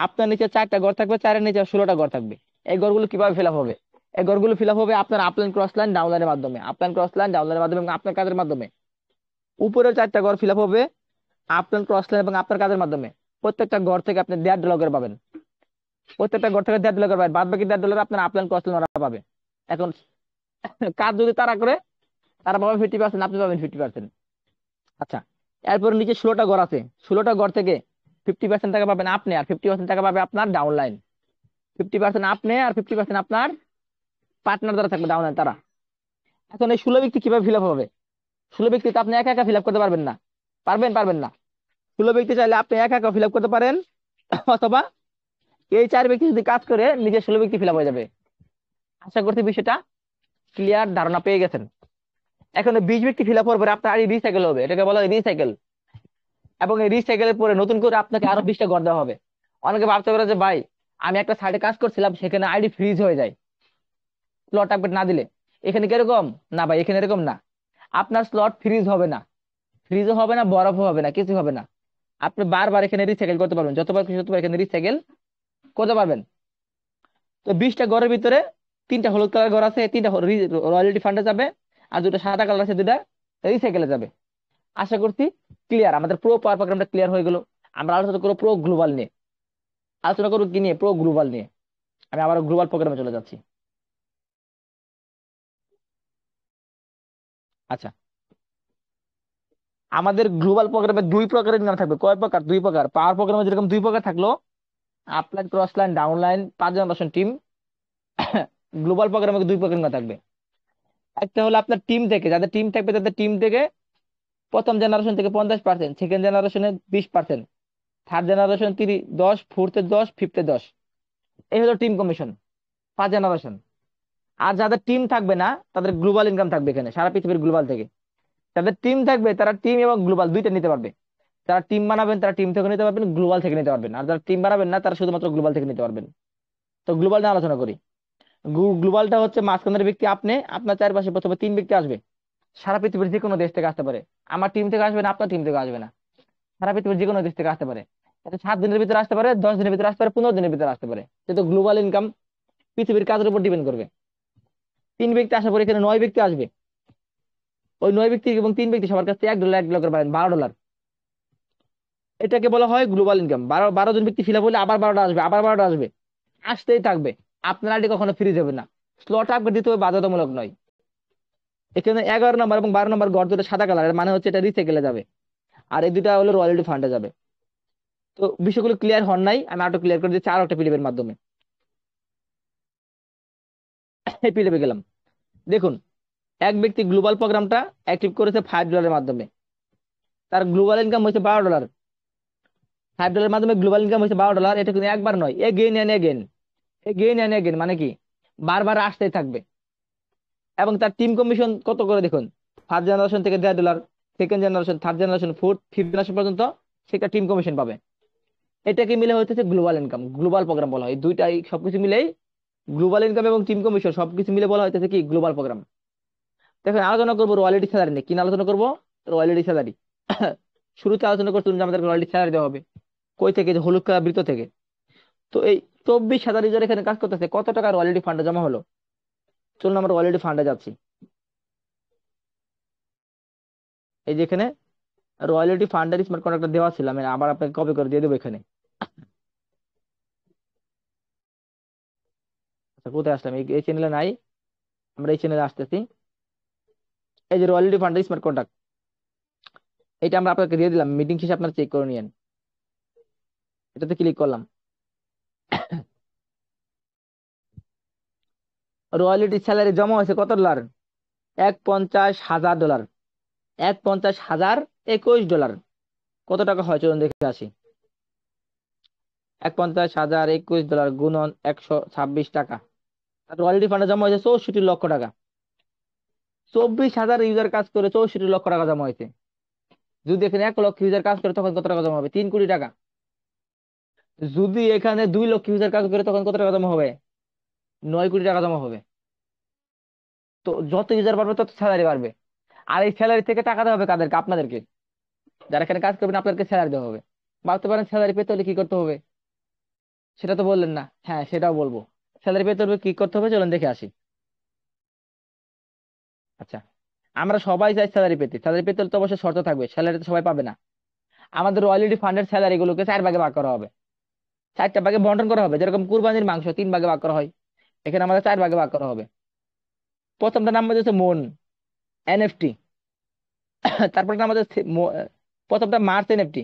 আপনার নিচে 4টা ঘর থাকবে, 4-এর নিচে 16টা ঘর থাকবে। এই ঘরগুলো কিভাবে ফিল আপ হবে? এই ঘরগুলো ফিল আপ হবে আপনার আপলাইন ক্রস লাইন ডাউন লাইনের মাধ্যমে, আপলাইন ক্রস লাইন ডাউন লাইনের মাধ্যমে এবং আপনার কাজের মাধ্যমে। উপরের 4টা ঘর ফিল আপ হবে আপলাইন ক্রস লাইন এবং আপনার কাজের মাধ্যমে। প্রত্যেকটা ঘর থেকে আপনি $1.5 করে পাবেন, প্রত্যেকটা ঘর থেকে $1.5 করে পাবেন, বাদ বাকি $1.5 আপনার আপলাইন ক্রস লাইন ওরা পাবে। এখন কাজ যদি তারা করে, তারা পাবে 50%, আপনি পাবেন 50%। আচ্ছা, এরপর নিচে 16টা ঘর আছে, 16টা ঘর থেকে 50% টাকা পাবেন আপনি, আর 50% টাকা পাবে আপনার ডাউন লাইন। 50% আপনি আর 50% আপনার পার্টনার যারা থাকবে ডাউন লাইন তারা। এখন এই 16 ব্যক্তি কিভাবে ফিল আপ হবে? 16 ব্যক্তি তো আপনি একা একা ফিল আপ করতে পারবেন না, পারবেন না। 16 ব্যক্তি চাইলে আপনি একা একা ফিল আপ করতে পারেন, অথবা এই 4 ব্যক্তি যদি কাজ করে নিজের 16 ব্যক্তি ফিল আপ হয়ে যাবে। আশা করছি বিষয়টা ক্লিয়ার, ধারণা পেয়ে গেছেন। এখন 20 ব্যক্তি ফিল আপ হওয়ার পরে আপনার রিসাইকেল হবে, এটাকে বলা হয় রিসাইকেল। এবং এই রিসাইকেলের পরে নতুন করে আপনাকে আরো 20টা ঘর দেওয়া হবে। অনেকে ভাবতে পারে যে ভাই আমি একটা সাইডে কাজ করছিলাম, সেখানে আইডি ফ্রিজ হয়ে যায় স্লট আপডেট না দিলে। এখানে কিরকম না ভাই, এখানে এরকম না। আপনার স্লট ফ্রিজ হবে না, ফ্রিজও হবে না, বরফও হবে না, কিছু হবে না। আপনি বারবার এখানে রিসাইকেল করতে পারবেন, যতবার খুশি ততবার এখানে রিসাইকেল করতে পারবেন। তো 20টা ঘরের ভিতরে 3টা হলুদ কালার ঘর আছে, 3টা রয়্যালিটি ফান্ডে যাবে, আর 2টা সাদা কালার আছে, 2টা রিসাইকেলে যাবে। আশা করছি ক্লিয়ার, আমাদের প্রো পাওয়ার প্রোগ্রামটা ক্লিয়ার হয়ে গেল। আমরা আলোচনা করবো প্রো গ্লোবাল নিয়ে, আলোচনা করবো কি নিয়ে? প্রো গ্লোবাল নিয়ে। আমি আবার গ্লোবাল প্রোগ্রামে চলে যাচ্ছি। আচ্ছা, আমাদের গ্লোবাল প্রোগ্রামে 2 প্রকারের ইনকাম থাকবে। কয় প্রকার? 2 প্রকার। পাওয়ার প্রোগ্রামে যেরকম 2 প্রকার থাকলো, upline cross line down line 5 generation team, global প্রোগ্রামে 2 প্রকার ইনকাম থাকবে। একটা হলো আপনার টিম থেকে, যাদের টিম থাকবে তাদের টিম থেকে প্রথম জেনারেশন থেকে 50%, সেকেন্ড জেনারেশনে 20%, থার্ড জেনারেশন 10, ফোর্থে 10, ফিফথে 10। এই হলো টিম কমিশন 5 জেনারেশন। আর যাদের টিম থাকবে না তাদের গ্লোবাল ইনকাম থাকবে এখানে সারা পৃথিবীর গ্লোবাল থেকে। যাদের টিম থাকবে তারা টিম এবং গ্লোবাল দুইটা নিতে পারবে। যারা টিম বানাবেন তারা টিম থেকে নিতে পারবেন, গ্লোবাল থেকে নিতে পারবেন। আর যারা টিম বানাবেন না তারা শুধুমাত্র গ্লোবাল থেকে নিতে পারবেন। তো গ্লোবাল নিয়ে আলোচনা করি। গ্লোবালটা হচ্ছে মাঝখানের ব্যক্তি আপনি, আপনার চারপাশে প্রথমে 3 ব্যক্তি আসবে, সারা পৃথিবীর যে কোনো দেশ থেকে আসতে পারে। আমার টিম থেকে আসবে না, আপনার টিম থেকে আসবে না, সারা পৃথিবীর যে কোনো দেশ থেকে আসতে পারে। এটা 7 দিনের ভিতরে আসতে পারে, 10 দিনের ভিতরে আসতে পারে, 15 দিনের ভিতরে আসতে পারে। কিন্তু গ্লোবাল ইনকাম পৃথিবীর কাজের উপর ডিপেন্ড করবে। 3 ব্যক্তি আসার পরে এখানে 9 ব্যক্তি আসবে, ওই 9 ব্যক্তি এবং 3 ব্যক্তি সবার কাছে $1 করে পাবেন, $12। এটাকে বলা হয় গ্লোবাল ইনকাম। 12 জন ব্যক্তি ফিল আপ হলে আবার 12টা আসবে, আবার 12টা আসবে, আসতেই থাকবে। আপনার আইডি কখনো ফ্রি যাবে না, স্লট আপগ্রেড দিতে হবে, বাধ্যতামূলক নয়। এখানে 11 নম্বর এবং 12 নম্বর ঘর দুটো সাদা কালার, মানে হচ্ছে এটা রিসাইকেলে যাবে, আর এই দুটা হলো রয়্যালিটি ফান্ডে যাবে। তো বিষয়গুলো ক্লিয়ার হন নাই, আমি আরো ক্লিয়ার করে দিচ্ছি আরো একটা পিডিএফ এর মাধ্যমে। এই পিডিএফে গেলাম, দেখুন এক ব্যক্তি গ্লোবাল প্রোগ্রামটা অ্যাক্টিভ করেছে $5 মাধ্যমে, তার গ্লোবাল ইনকাম হয়েছে $12। $5 মাধ্যমে গ্লোবাল ইনকাম হয়েছে $12। এটা কিন্তু একবার নয়, again and again, again and again, মানে কি বারবার আসতেই থাকবে। এবং তার টিম কমিশন কত করে দেখুন, ফার্স্ট জেনারেশন থেকে $1.5, second generation, third generation, fourth, fifth generation পর্যন্ত সেটা টিম কমিশন পাবে। এটাকে মিলে হচ্ছে গ্লোবাল ইনকাম, গ্লোবাল প্রোগ্রাম বলা হয়। দুইটাই সবকিছু মিলেই গ্লোবাল ইনকাম এবং টিম কমিশন সবকিছু মিলে বলা হইতেছে কি গ্লোবাল প্রোগ্রাম। দেখেন আলোচনা করবো রয়্যালিটি স্যালারি নিয়ে। কি নিয়ে আলোচনা করবো? Royalty salary. শুরুতে আলোচনা করছিলাম যে আমাদের রয়্যালিটি স্যালারি দেওয়া হবে কই থেকে, যে হলুদ কালার বৃত্ত থেকে। তো এই 24,000 ইউজার এখানে কাজ করতেছে, কত টাকা রয়্যালিটি ফান্ডে জমা হলো? চলুন আমরা রয়্যালিটি ফান্ডে যাচ্ছি। এই যে এখানে রয়্যালিটি ফান্ডের স্মার্ট কন্ট্রাক্টর দেওয়া ছিল, আমি আবার আপনাকে কপি করে দিয়ে দেবো এখানে। আচ্ছা, কোথায় আসলাম? এই চ্যানেলে নাই, আমরা এই চ্যানেলে আসতেছি। এই যে রয়্যালিটি ফান্ডের স্মার্ট কন্ট্রাক্ট, এটা আমরা আপনাকে দিয়ে দিলাম, মিটিং শেষে আপনারা চেক করে নিয়েন। এটাতে ক্লিক করলাম। রয়্যালিটি স্যালারি জমা হয়েছে কত ডলার? $150,000, $150,021। কত টাকা হয় চলুন দেখে আসি। $150,021 গুণন 126 টাকা। রয়্যালিটি ফান্ডে জমা হয়েছে 64 লক্ষ টাকা। 24,000 ইউজার কাজ করে 64 লক্ষ টাকা জমা হয়েছে। যদি এখানে 1 লক্ষ ইউজার কাজ করে তখন কত টাকা জমা হবে? 3 কোটি টাকা। যদি এখানে 2 লক্ষ ইউজার কাজ করে তখন কত টাকা জমা হবে? 9 কোটি টাকা জমা হবে। তো যত ইউজার বাড়বে তত স্যালারি বাড়বে। আর এই স্যালারি থেকে টাকা দেওয়া হবে কাদেরকে? আপনাদেরকে, যারা এখানে কাজ করবেন আপনাদেরকে স্যালারি দেওয়া হবে। ভাবতে পারেন স্যালারি পেতে হলে কি করতে হবে? সেটা তো বললেন না, হ্যাঁ সেটাও বলবো। স্যালারি পেতে হলে কি করতে হবে চলুন দেখে আসি। আচ্ছা, আমরা সবাই চাই স্যালারি পেতে, স্যালারি পেতে হলে তো অবশ্যই শর্ত থাকবে, স্যালারি তো সবাই পাবে না। আমাদের অলরেডি ফান্ডের স্যালারি গুলোকে 4 ভাগে ভাগ করা হবে, 4টা ভাগে বন্টন করা হবে, যেরকম কুরবানির মাংস 3 ভাগে ভাগ করা হয়, এখানে আমাদের 4 ভাগে ভাগ করা হবে। প্রথমটা নাম হচ্ছে মন, এনএফটি। তারপর নাম হচ্ছে প্রথমটা মার্স এনএফটি,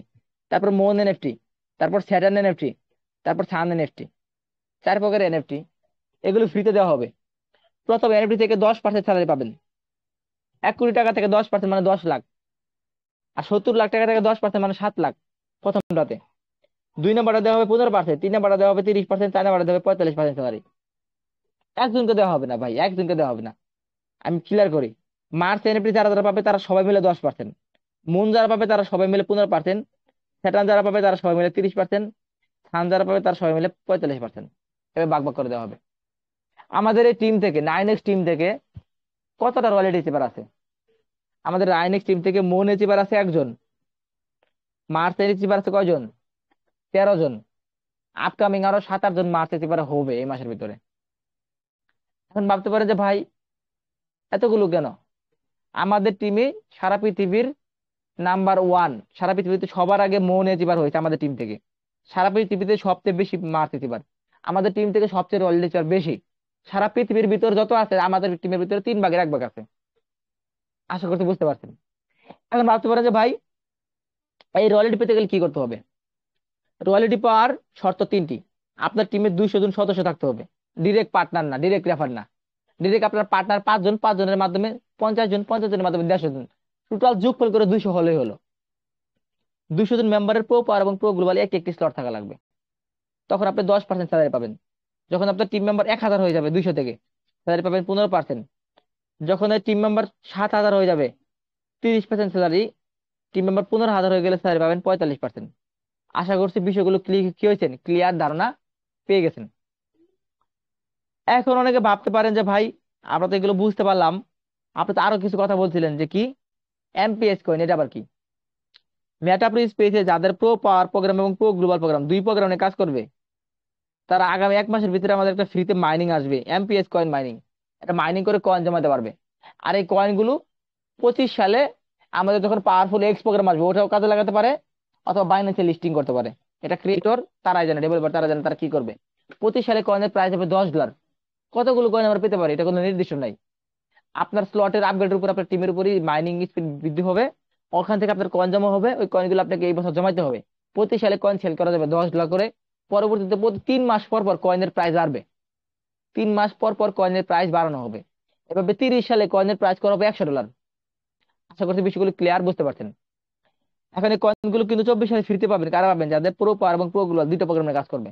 তারপর মন এনএফটি, তারপর স্যাটার্ন এনএফটি, তারপর সান এনএফটি। 4 প্রকার এনএফটি, এগুলো ফ্রিতে দেওয়া হবে। প্রথম এনএফটি থেকে 10% স্যালারি পাবেন। 1 কোটি টাকা থেকে 10% মানে 10 লাখ। আর 70 লাখ টাকা থেকে 10% মানে 7 লাখ প্রথমটাতে। 2 নম্বরটা দেওয়া হবে 15%, 3 নম্বরটা দেওয়া হবে 30%, 4 নম্বরটা দেওয়া হবে 45% স্যালারি। একজনকে দেওয়া হবে না ভাই, একজনকে দেওয়া হবে না। আমি ক্লিয়ার করি, মার্চ এনএফটি যারা যারা পাবে তারা সবাই মিলে 10%, মুন যারা পাবে তারা সবাই মিলে 15%, স্যাটার্ন যারা পাবে তারা সবাই মিলে 30%, সান যারা পাবে তারা সবাই মিলে 45%। এভাবে ভাগ ভাগ করে দেওয়া হবে। আমাদের এই টিম থেকে 9X টিম থেকে কতটা রয়্যাল রিসিভার আছে? আমাদের 9X টিম থেকে মুন রিসিভার আছে একজন, মার্চ রিসিভার আছে কয়জন? 13 জন। আপকামিং আরো 7-8 জন মার্চ রিসিভার হবে এই মাসের ভিতরে। এখন ভাবতে পারে যে ভাই এতগুলো কেন? আমাদের টিমে সারা পৃথিবীর নাম্বার 1, সারা পৃথিবীতে সবার আগে মন রিসিভার হয়েছে আমাদের টিম থেকে। সারা পৃথিবীতে সবচেয়ে বেশি মার্চ রিসিভার আমাদের টিম থেকে, সবচেয়ে রয়্যাল রিসিভার বেশি। সারা পৃথিবীর ভিতর যত আছে আমাদের টিমের ভিতরে 3 ভাগের 1 ভাগ আছে। আশা করতে বুঝতে পারছেন। এখন ভাবতে পারে যে ভাই এই রয়্যালিটি পেতে গেলে কি করতে হবে? রয়্যালিটি পাওয়ার শর্ত 3টি। আপনার টিমে 200 জন সদস্য থাকতে হবে, ডিরেক্ট পার্টনার না, ডিরেক্ট রেফার না। ডিরেক্ট আপনার পার্টনার 5 জন, 5 জনের মাধ্যমে 50 জন, 50 জনের মাধ্যমে 150 জন, টোটাল যোগফল করে 200 হলেই হলো। 200 জন মেম্বারের প্রো পাওয়ার এবং প্রো গ্লোবাল একটি একটি স্লট থাকা লাগবে। তখন আপনি 10% স্যালারি পাবেন। যখন আপনার টিম মেম্বার 1000 হয়ে যাবে 200 থেকে, স্যালারি পাবেন 15%। যখন এই টিম মেম্বার 7000 হয়ে যাবে 30% স্যালারি। টিম মেম্বার 15,000 হয়ে গেলে স্যালারি পাবেন 45%। আশা করছি বিষয়গুলো কি হয়েছেন, ক্লিয়ার ধারণা পেয়ে গেছেন। এখন অনেকে ভাবতে পারেন যে ভাই আমরা তো এগুলো বুঝতে পারলাম, আপনি তো আরো কিছু কথা বলছিলেন যে কি এমপিএস কয়েন, এটা আবার কি? মেটাপ্রি স্পেসে যাদের প্রো পাওয়ার প্রোগ্রাম এবং প্রো গ্লোবাল প্রোগ্রাম 2 প্রোগ্রামে কাজ করবে, তারা আগামী 1 মাসের ভিতরে আমাদের একটা ফ্রিতে মাইনিং আসবে, এমপিএস কয়েন মাইনিং। এটা মাইনিং করে কয়েন জমাতে পারবে। আর এই কয়েনগুলো 25 সালে আমাদের যখন পাওয়ারফুল এক্স প্রোগ্রাম আসবে ওটাও কাজে লাগাতে পারে, অথবা বাইন্যান্সে লিস্টিং করতে পারে। এটা ক্রিয়েটর তারাই জানে, ডেভেলপার তারা জানে তারা কি করবে। 25 সালে কয়েনের প্রাইস হবে $10। কতগুলো কয়েন আমরা পেতে পারি এটা কোনো নির্দিষ্ট নাই। আপনার স্লটের আপগ্রেডের উপর, আপনার টিমের উপরই মাইনিং স্পিড বৃদ্ধি হবে। ওখান থেকে আপনার কয়েন জমা হবে, ওই কয়েনগুলো আপনাকে এই বছর জমাইতে হবে। 25 সালে কয়েন সেল করা যাবে $10 করে। পরবর্তীতে প্রতি 3 মাস পর পর কয়েনের প্রাইস বাড়বে, 3 মাস পর পর কয়েনের প্রাইস বাড়ানো হবে। এভাবে 30 সালে কয়েনের প্রাইস করা হবে $100। আশা করছি বিষয়গুলো ক্লিয়ার বুঝতে পারছেন। এখন এই কয়েনগুলো কিন্তু 24 সালে ফ্রিতে পাবেন। কারা পাবেন? যাদের প্রো পাওয়ার এবং প্রো গ্লোবাল 2টা প্রোগ্রামে কাজ করবে।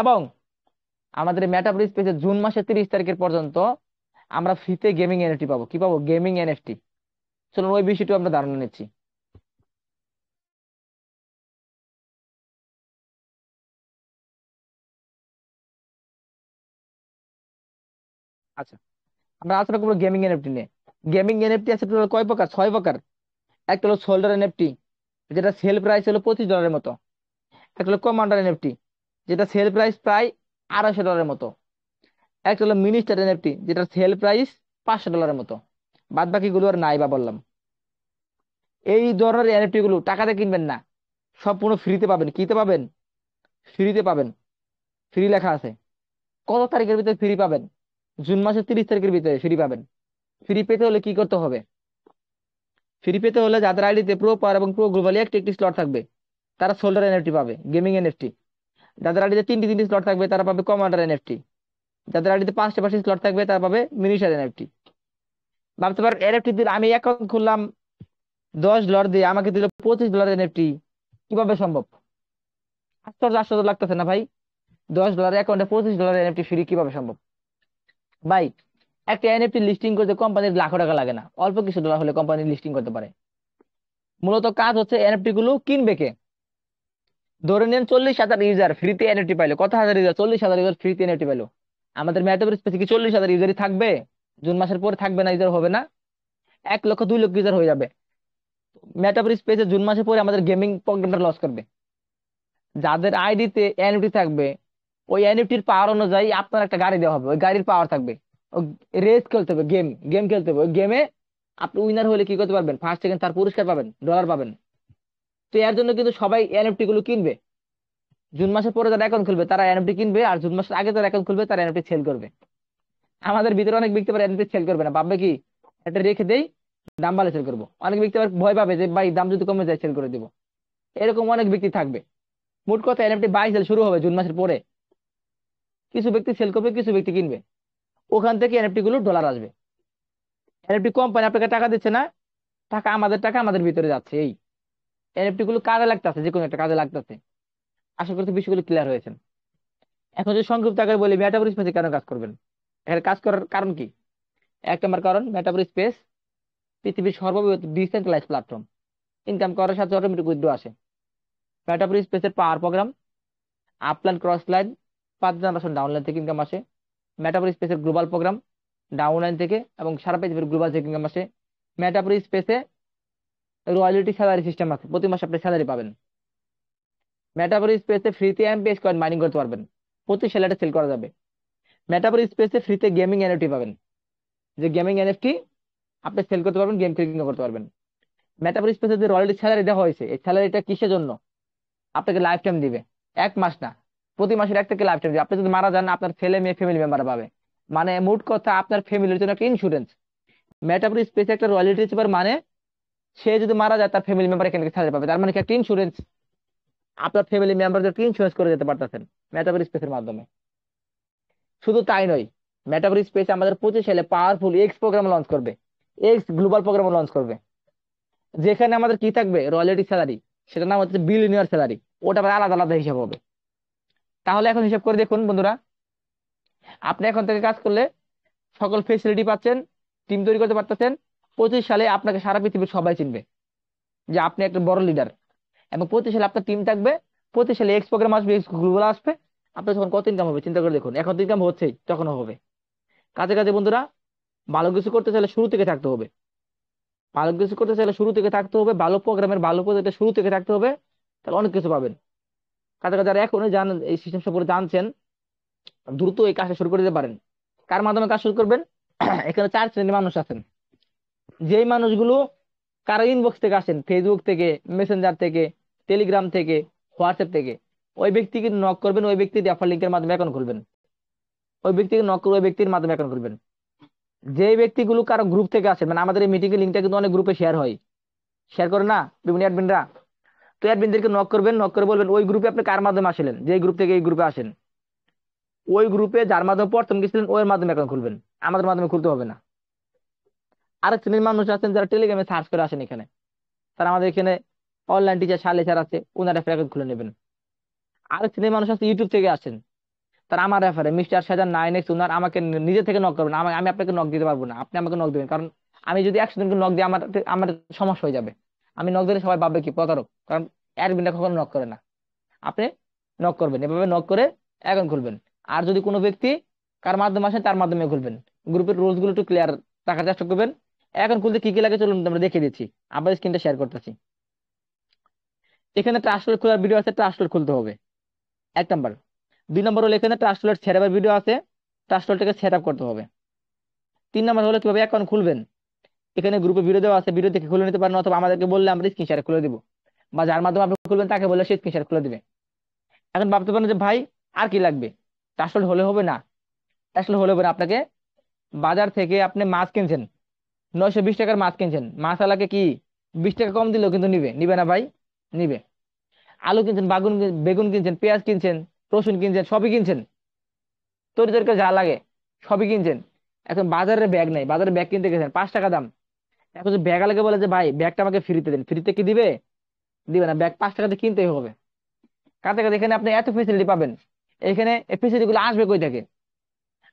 এবং আমাদের মেটাভার্স স্পেসে জুন মাসের 30 তারিখের পর্যন্ত আমরা ফ্রিতে গেমিং এনএফটি পাবো। কি পাবো? Gaming NFT. চলুন ওই বিষয়টি আমরা ধারণা নিচ্ছি। আচ্ছা, আমরা আলোচনা করবো গেমিং এনএফটি নিয়ে। গেমিং এনএফটি আছে টোটাল কয় প্রকার? 6 প্রকার। একটা হলো সোল্ডার এনএফটি, যেটা সেল প্রাইস হলো $25 মতো। একটা হলো কমান্ডার এনএফটি, যেটা সেল প্রাইস প্রায় $250 মতো। একটা হলো মিনিস্টার এনএফটি, যেটা সেল প্রাইস $500 মতো। বাদ বাকিগুলো আর নাই বা বললাম। এই ধরনের এনএফটি গুলো টাকাতে কিনবেন না, সম্পূর্ণ ফ্রিতে পাবেন। কিতে পাবেন? ফ্রিতে পাবেন। ফ্রি লেখা আছে। কত তারিখের ভিতরে ফ্রি পাবেন? জুন মাসের 30 তারিখের ভিতরে ফ্রি পাবেন। ফ্রি পেতে হলে কি করতে হবে? ফ্রি পেতে হলে যাদের আইডিতে প্রো পাওয়ার এবং প্রো গ্লোবালি একটি একটি স্লট থাকবে তারা সোল্ডার এনএফটি পাবে, গেমিং এনএফটি। যাদের আইডিতে 3টি স্লট থাকবে তারা পাবে কমান্ডার এনএফটি। যাদের আইডিতে 5টা স্লট থাকবে তারা পাবে মিনিস্টার এনএফটি। ভাবতে পারেন এনএফটি দিলে আমি অ্যাকাউন্ট খুললাম $10 দিয়ে, আমাকে দিল $25 এনএফটি, কিভাবে সম্ভব? আশ্চর্য আশ্চর্য লাগতেছে না ভাই? $10 অ্যাকাউন্টে $25 এনএফটি ফ্রি কিভাবে সম্ভব? ভাই একটা এনএফটি লিস্টিং করতে কোম্পানির লাখো টাকা লাগে না, অল্প কিছু ডলার হলে কোম্পানি লিস্টিং করতে পারে। মূলত কাজ হচ্ছে এনএফটি গুলো কিনবে কে? ধরে নেন 40,000 ইউজার ফ্রিতে এনএফটি পাইলো। কত হাজার ইউজার? 40,000 ইউজার ফ্রিতে এনএফটি পাইলো। আমাদের মেটাভার্স স্পেসে কি 40,000 ইউজারই থাকবে? জুন মাসের পরে থাকবে না, ইউজার হবে না। 1 লক্ষ 2 লক্ষ ইউজার হয়ে যাবে। মেটাভার্স স্পেসে জুন মাসের পরে আমাদের গেমিং প্রোগ্রামটা লস করবে। যাদের আইডিতে এনএফটি থাকবে, ওই এনএফটির পাওয়ার অনুযায়ী আপনার একটা গাড়ি দেওয়া হবে, ওই গাড়ির পাওয়ার থাকবে। রেস খেলতে হবে, গেম গেম খেলতে হবে, ওই গেমে আপনি উইনার হলে কি করতে পারবেন, ফার্স্ট সেকেন্ড তার পুরস্কার পাবেন, ডলার পাবেন। তো এর জন্য কিন্তু সবাই এনএফটি গুলো কিনবে। জুন মাসের পরে যারা অ্যাকাউন্ট খুলবে তারা এনএফটি কিনবে, আর জুন মাসের আগে যারা অ্যাকাউন্ট খুলবে তারা এনএফটি সেল করবে। আমাদের ভিতরে অনেক ব্যক্তি পারে এনএফটি সেল করবে না, ভাববে কি এটা রেখে দেই, দাম বাড়লে সেল করবো। অনেক ব্যক্তি আবার ভয় পাবে যে ভাই দাম যদি কমে যায় সেল করে দিব। এরকম অনেক ব্যক্তি থাকবে। মোট কথা এনএফটি বাই সেল শুরু হবে জুন মাসের পরে। কিছু ব্যক্তি সেল করবে, কিছু ব্যক্তি কিনবে, ওখান থেকে এনএফটি গুলো ডলার আসবে। এনএফটি কোম্পানি আপনাকে টাকা দিচ্ছে না, টাকা আমাদের ভিতরে যাচ্ছে। এই এনএফটি গুলো কাজে লাগতেছে, যে কোনো একটা কাজে লাগতেছে। আশা করছি বিষয়গুলো ক্লিয়ার হয়েছে। এখন যদি সংক্ষিপ্ত আকারে বলি মেটাভার্স স্পেসে কেন কাজ করবেন, এখানে কাজ করার কারণ কি? এক নম্বর কারণ, মেটাভার্স স্পেস পৃথিবীর সর্ববৃহৎ ডিসেন্ট্রালাইজ প্ল্যাটফর্ম। ইনকাম করার সাথে অটোমেটিক উইথড্র আসে। মেটাভার্স স্পেসের power program, upline cross line 5% downline থেকে ইনকাম আসে। মেটাভার্স স্পেসের গ্লোবাল প্রোগ্রাম, ডাউনলাইন থেকে এবং সারা পৃথিবীর গ্লোবাল থেকে ইনকাম আসে। মেটাভার্স স্পেসে রয়্যালটি স্যালারি সিস্টেম আছে, প্রতি মাসে আপনি স্যালারি পাবেন। মেটাভার্স স্পেসে ফ্রিতে এমপিএস কয়েন মাইনিং করতে পারবেন, প্রতি স্যালারি সেল করা যাবে। মেটাভার্স স্পেসে ফ্রিতে গেমিং এনএফটি পাবেন, যে গেমিং এনএফটি আপনি সেল করতে পারবেন, গেম ক্লিকিং করতে পারবেন। মেটাভার্স স্পেসে যে রয়্যালটি স্যালারি দেওয়া হয়েছে, এই স্যালারিটা কিসের জন্য? আপনাকে লাইফ টাইম দিবে, এক মাস না, প্রতি মাসের এক থেকে লাইফ টাইম দিবে। আপনি যদি মারা যান আপনার ছেলে মেয়ে ফ্যামিলি মেম্বার পাবে, মানে মোট কথা আপনার ফ্যামিলির জন্য একটা ইন্স্যুরেন্স। মেটাভার্স স্পেসে একটা রয়্যালটি রিসিভার মানে সে যদি মারা যায় তার ফ্যামিলি মেম্বার এখান থেকে স্যালারি পাবে, তার মানে কি একটা ইন্স্যুরেন্স। আপনার ফ্যামিলি মেম্বারদেরকে ইন্স্যুরেন্স করে যেতে পারতেছেন মেটাভার্স স্পেসের মাধ্যমে। শুধু তাই নয়, মেটাভার্স স্পেস আমাদের 25 সালে পাওয়ারফুল এক্স প্রোগ্রাম লঞ্চ করবে, এক্স গ্লোবাল প্রোগ্রাম লঞ্চ করবে, যেখানে আমাদের কি থাকবে, রয়্যালটি স্যালারি, সেটা নাম হচ্ছে বিলিয়নিয়ার স্যালারি। ওটা আবার আলাদা আলাদা হিসাব হবে। তাহলে এখন হিসাব করে দেখুন বন্ধুরা, আপনি এখন থেকে কাজ করলে সকল ফেসিলিটি পাচ্ছেন, টিম তৈরি করতে পারতেছেন। 25 সালে আপনাকে সারা পৃথিবীর সবাই চিনবে যে আপনি একটা বড় লিডার, এবং 25 সালে আপনার টিম থাকবে। 25 সালে এক্স প্রোগ্রাম আসবে, এক্স গ্লোবাল আসবে, আপনার তখন কত ইনকাম হবে চিন্তা করে দেখুন। এখন তো ইনকাম হচ্ছেই, তখনও হবে। কাজে কাজে বন্ধুরা, ভালো কিছু করতে চাইলে শুরু থেকে থাকতে হবে, ভালো কিছু করতে চাইলে শুরু থেকে থাকতে হবে, ভালো প্রোগ্রামের ভালো প্রজেক্টের শুরু থেকে থাকতে হবে, তাহলে অনেক কিছু পাবেন। কাজে কাজে যারা এখনই জানেন, এই সিস্টেম সম্পর্কে জানছেন, দ্রুত এই কাজটা শুরু করে দিতে পারেন। কার মাধ্যমে কাজ শুরু করবেন? এখানে 4 শ্রেণীর মানুষ আছেন। যেই মানুষগুলো কারো ইনবক্স থেকে আসেন, ফেসবুক থেকে, মেসেঞ্জার থেকে, টেলিগ্রাম থেকে, হোয়াটসঅ্যাপ থেকে, ওই ব্যক্তিকে নক করবেন, ওই ব্যক্তির রেফার লিঙ্কের মাধ্যমে অ্যাকাউন্ট খুলবেন। ওই ব্যক্তিকে নক করে ওই ব্যক্তির মাধ্যমে অ্যাকাউন্ট খুলবেন। যেই ব্যক্তিগুলো কারো গ্রুপ থেকে আসেন, মানে আমাদের এই মিটিং এর লিঙ্কটা কিন্তু অনেক গ্রুপে শেয়ার হয়, শেয়ার করে না বিভিন্ন অ্যাডমিনরা, তো অ্যাডমিনদেরকে নক করবেন, নক করে বলবেন ওই গ্রুপে আপনি কার মাধ্যমে আসলেন, যে গ্রুপ থেকে এই গ্রুপে আসেন, ওই গ্রুপে যার মাধ্যমে প্রথম গেছিলেন ওর মাধ্যমে অ্যাকাউন্ট খুলবেন, আমাদের মাধ্যমে খুলতে হবে না। আরেক শ্রেণীর মানুষ আছেন যারা টেলিগ্রামে সার্চ করে আসেন এখানে, তারা আমাদের এখানে অনলাইন টিচার শালে স্যার আছে, ওনার অ্যাকাউন্ট খুলে নেবেন। আরেক শ্রেণীর মানুষ আছে ইউটিউব থেকে আসেন, তারা আমার রেফারে মিস্টার সাজান 9x ওনার, আমাকে নিজে থেকে নক করবেন। আমি আপনাকে নক দিতে পারবো না, আপনি আমাকে নক দিবেন, কারণ আমি যদি 100 জনকে নক দিই আমার আমার সমস্যা হয়ে যাবে। আমি নক দিলে সবাই ভাববে কি প্রতারক, কারণ অ্যাডমিনটা কখনো নক করে না। আপনি নক করবেন, এভাবে নক করে অ্যাকাউন্ট খুলবেন। আর যদি কোনো ব্যক্তি কার মাধ্যমে আসেন তার মাধ্যমে খুলবেন। গ্রুপের রুলস গুলো একটু ক্লিয়ার রাখার চেষ্টা করবেন। অ্যাকাউন্ট খুলতে কি কি লাগে চলুন আমরা দেখিয়ে দিচ্ছি, আবার স্ক্রিনটা শেয়ার করতেছি। এখানে ট্রাস্টলেট খোলার ভিডিও আছে, ট্রাস্টলেট খুলতে হবে 1 নাম্বার। 2 নম্বর হলো এখানে ট্রাস্টলেট সেটআপের ভিডিও আছে, ট্রাস্টলেটটাকে সেট আপ করতে হবে। 3 নম্বর হলো কিভাবে অ্যাকাউন্ট খুলবেন, এখানে গ্রুপে ভিডিও দেওয়া আছে, ভিডিও দেখে খুলে নিতে পারেন, অথবা আমাদেরকে বললে আমরা স্ক্রিন শেয়ার খুলে দিব, বা যার মাধ্যমে আপনি খুলবেন তাকে বললে সে স্ক্রিন শেয়ার খুলে দিবে। এখন ভাবতে পারেন যে ভাই আর কি লাগবে, ট্রাস্টলেট হলে হবে না। ট্রাস্টলেট হলে হবে না, আপনাকে বাজার থেকে আপনি মাছ কিনছেন, 920 টাকার মাছ কিনছেন, মাছওয়ালাকে কি 20 টাকা কম দিলেও কিন্তু নিবে, নিবে না ভাই? নিবে। আলু কিনছেন, বেগুন কিনছেন, পেঁয়াজ কিনছেন, রসুন কিনছেন, সবই কিনছেন, তরি তরকারি যা লাগে সবই কিনছেন। এখন বাজারে ব্যাগ নেই, বাজারে ব্যাগ কিনতে গেছেন 5 টাকা দাম। এখন যদি ব্যাগ আলাকে বলে যে ভাই ব্যাগটা আমাকে ফ্রিতে দেন, ফ্রিতে কি দিবে? দিবে না, ব্যাগ 5 টাকাতে কিনতেই হবে। কাছে কাছে এখানে আপনি এত ফেসিলিটি পাবেন। এখানে এই ফেসিলিটি গুলো আসবে কই থেকে?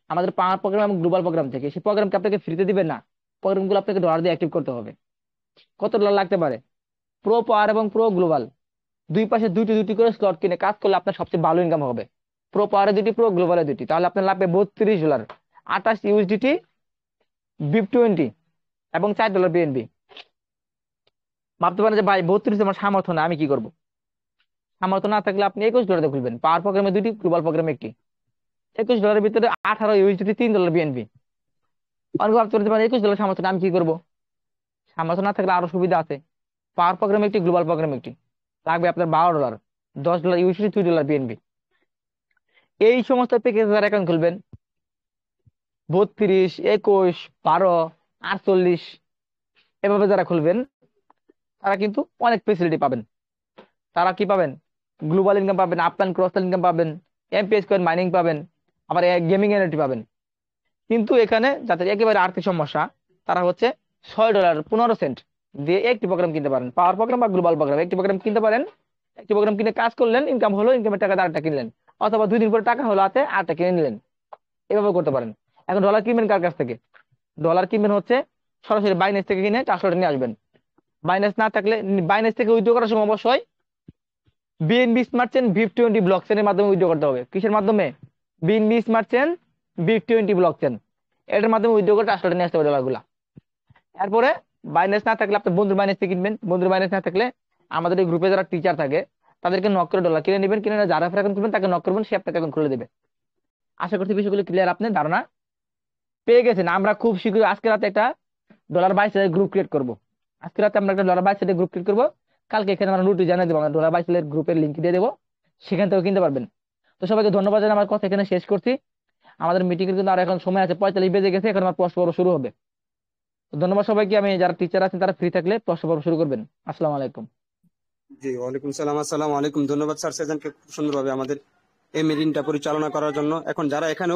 আমাদের পাওয়ার প্রোগ্রাম এবং গ্লোবাল প্রোগ্রাম থেকে। সেই প্রোগ্রামকে আপনাকে ফ্রিতে দিবেন না, প্রোগ্রামগুলো আপনাকে ডলার দিয়ে অ্যাক্টিভ করতে হবে। কত ডলার লাগতে পারে? প্রো পাওয়ার এবং প্রো গ্লোবাল দুই পাশে দুইটি দুইটি করে স্লট কিনে কাজ করলে আপনার সবচেয়ে ভালো ইনকাম হবে। প্রো পাওয়ারে 2টি, প্রো গ্লোবালে 2টি, তাহলে আপনার লাগবে $32, 28 ইউএসডিটি, BIP20 এবং $4 বিএনবি। ভাবতে পারেন যে ভাই 32 আমার সামর্থ্য না, আমি কি করব? সামর্থ্য না থাকলে আপনি $21 খুলবেন। পাওয়ার প্রোগ্রামে 2টি, গ্লোবাল প্রোগ্রামে 1টি। $21 ভিতরে 18 ইউএসডিটি, $3 বিএনপি। অনেকে ভাবতে পারতে পারেন $21 সামর্থ্য না, আমি কি করবো? সামর্থ্য না থাকলে আরো সুবিধা আছে। পাওয়ার প্রোগ্রাম 1টি, গ্লোবাল প্রোগ্রাম 1টি, লাগবে আপনার $12, $10 ইউএসডি, $2 বিএনপি। এই সমস্ত প্যাকেজ যারা অ্যাকাউন্ট খুলবেন 32, 21, 12, 48 এভাবে যারা খুলবেন তারা কিন্তু অনেক ফেসিলিটি পাবেন। তারা কি পাবেন? গ্লোবাল ইনকাম পাবেন, আপলাইন ক্রস ইনকাম পাবেন, এমপিএস কয়েন মাইনিং পাবেন, আবার গেমিং এনার্জি পাবেন। কিন্তু এখানে যাদের একেবারে আর্থিক সমস্যা তারা হচ্ছে $6.15 দিয়ে একটি প্রোগ্রাম কিনতে পারেন। পাওয়ার প্রোগ্রাম বা গ্লোবাল প্রোগ্রাম একটি প্রোগ্রাম কিনতে পারেন। একটি প্রোগ্রাম কিনে কাজ করলেন, ইনকাম হলো, ইনকামের টাকা আরেকটা কিনলেন, অথবা 2 দিন পরে টাকা হলো হাতে, আরেকটা কিনে নিলেন। এভাবে করতে পারেন। এখন ডলার কিনবেন কার কাছ থেকে? ডলার কিনবেন হচ্ছে সরাসরি বাইন্যান্স থেকে কিনে ট্রান্সফার নিয়ে আসবেন। বাইন্যান্স না থাকলে বাইন্যান্স থেকে উইথড্র করার সময় অবশ্যই BNB smart chain BIP20 block চেইনের মাধ্যমে উইথড্র করতে হবে। কিসের মাধ্যমে? BNB smart chain BIP20 block chain, এটার মাধ্যমে উইথড্র করে ট্রান্সফার নিয়ে আসতে হবে ডলারগুলা। এরপরে বাইন্যান্স না থাকলে আপনি বন্ধুর বাইন্যান্স থেকে কিনবেন। বন্ধুর বাইন্যান্স না থাকলে আমাদের এই গ্রুপে যারা টিচার থাকে তাদেরকে নক করে ডলার কিনে নেবেন। কিনে যারা অ্যাকাউন্ট খুলবেন তাকে নক করবেন, সে আপনাকে অ্যাকাউন্ট খুলে দেবে। আশা করছি বিষয়গুলো ক্লিয়ার, আপনি ধারণা পেয়ে গেছেন। আমরা খুব শীঘ্রই আজকে রাতে একটা $22 গ্রুপ ক্রিয়েট করবো। আজকে রাতে আমরা একটা $22 গ্রুপ ক্রিয়েট করবো। কালকে এখানে আমরা নোটিশ জানিয়ে দেবো, আমরা $22 গ্রুপের লিঙ্ক দিয়ে দেবো, সেখান থেকেও কিনতে পারবেন। তো সবাইকে ধন্যবাদ জানাই, আমার কথা এখানে শেষ করছি। আমাদের মিটিং এর কিন্তু আর এখন সময় আছে, 45 বেজে গেছে, এখন আমার প্রশ্ন পর্ব শুরু হবে। তো ধন্যবাদ সবাইকে। আমি যারা টিচার আছেন তারা ফ্রি থাকলে প্রশ্ন পর্ব শুরু করবেন। আসসালামু আলাইকুম। জি, ওয়ালাইকুম সালাম। আসসালামু আলাইকুম। ধন্যবাদ স্যার সেজানকে খুব সুন্দরভাবে আমাদের এই মিটিংটা পরিচালনা করার জন্য। এখন যারা এখানে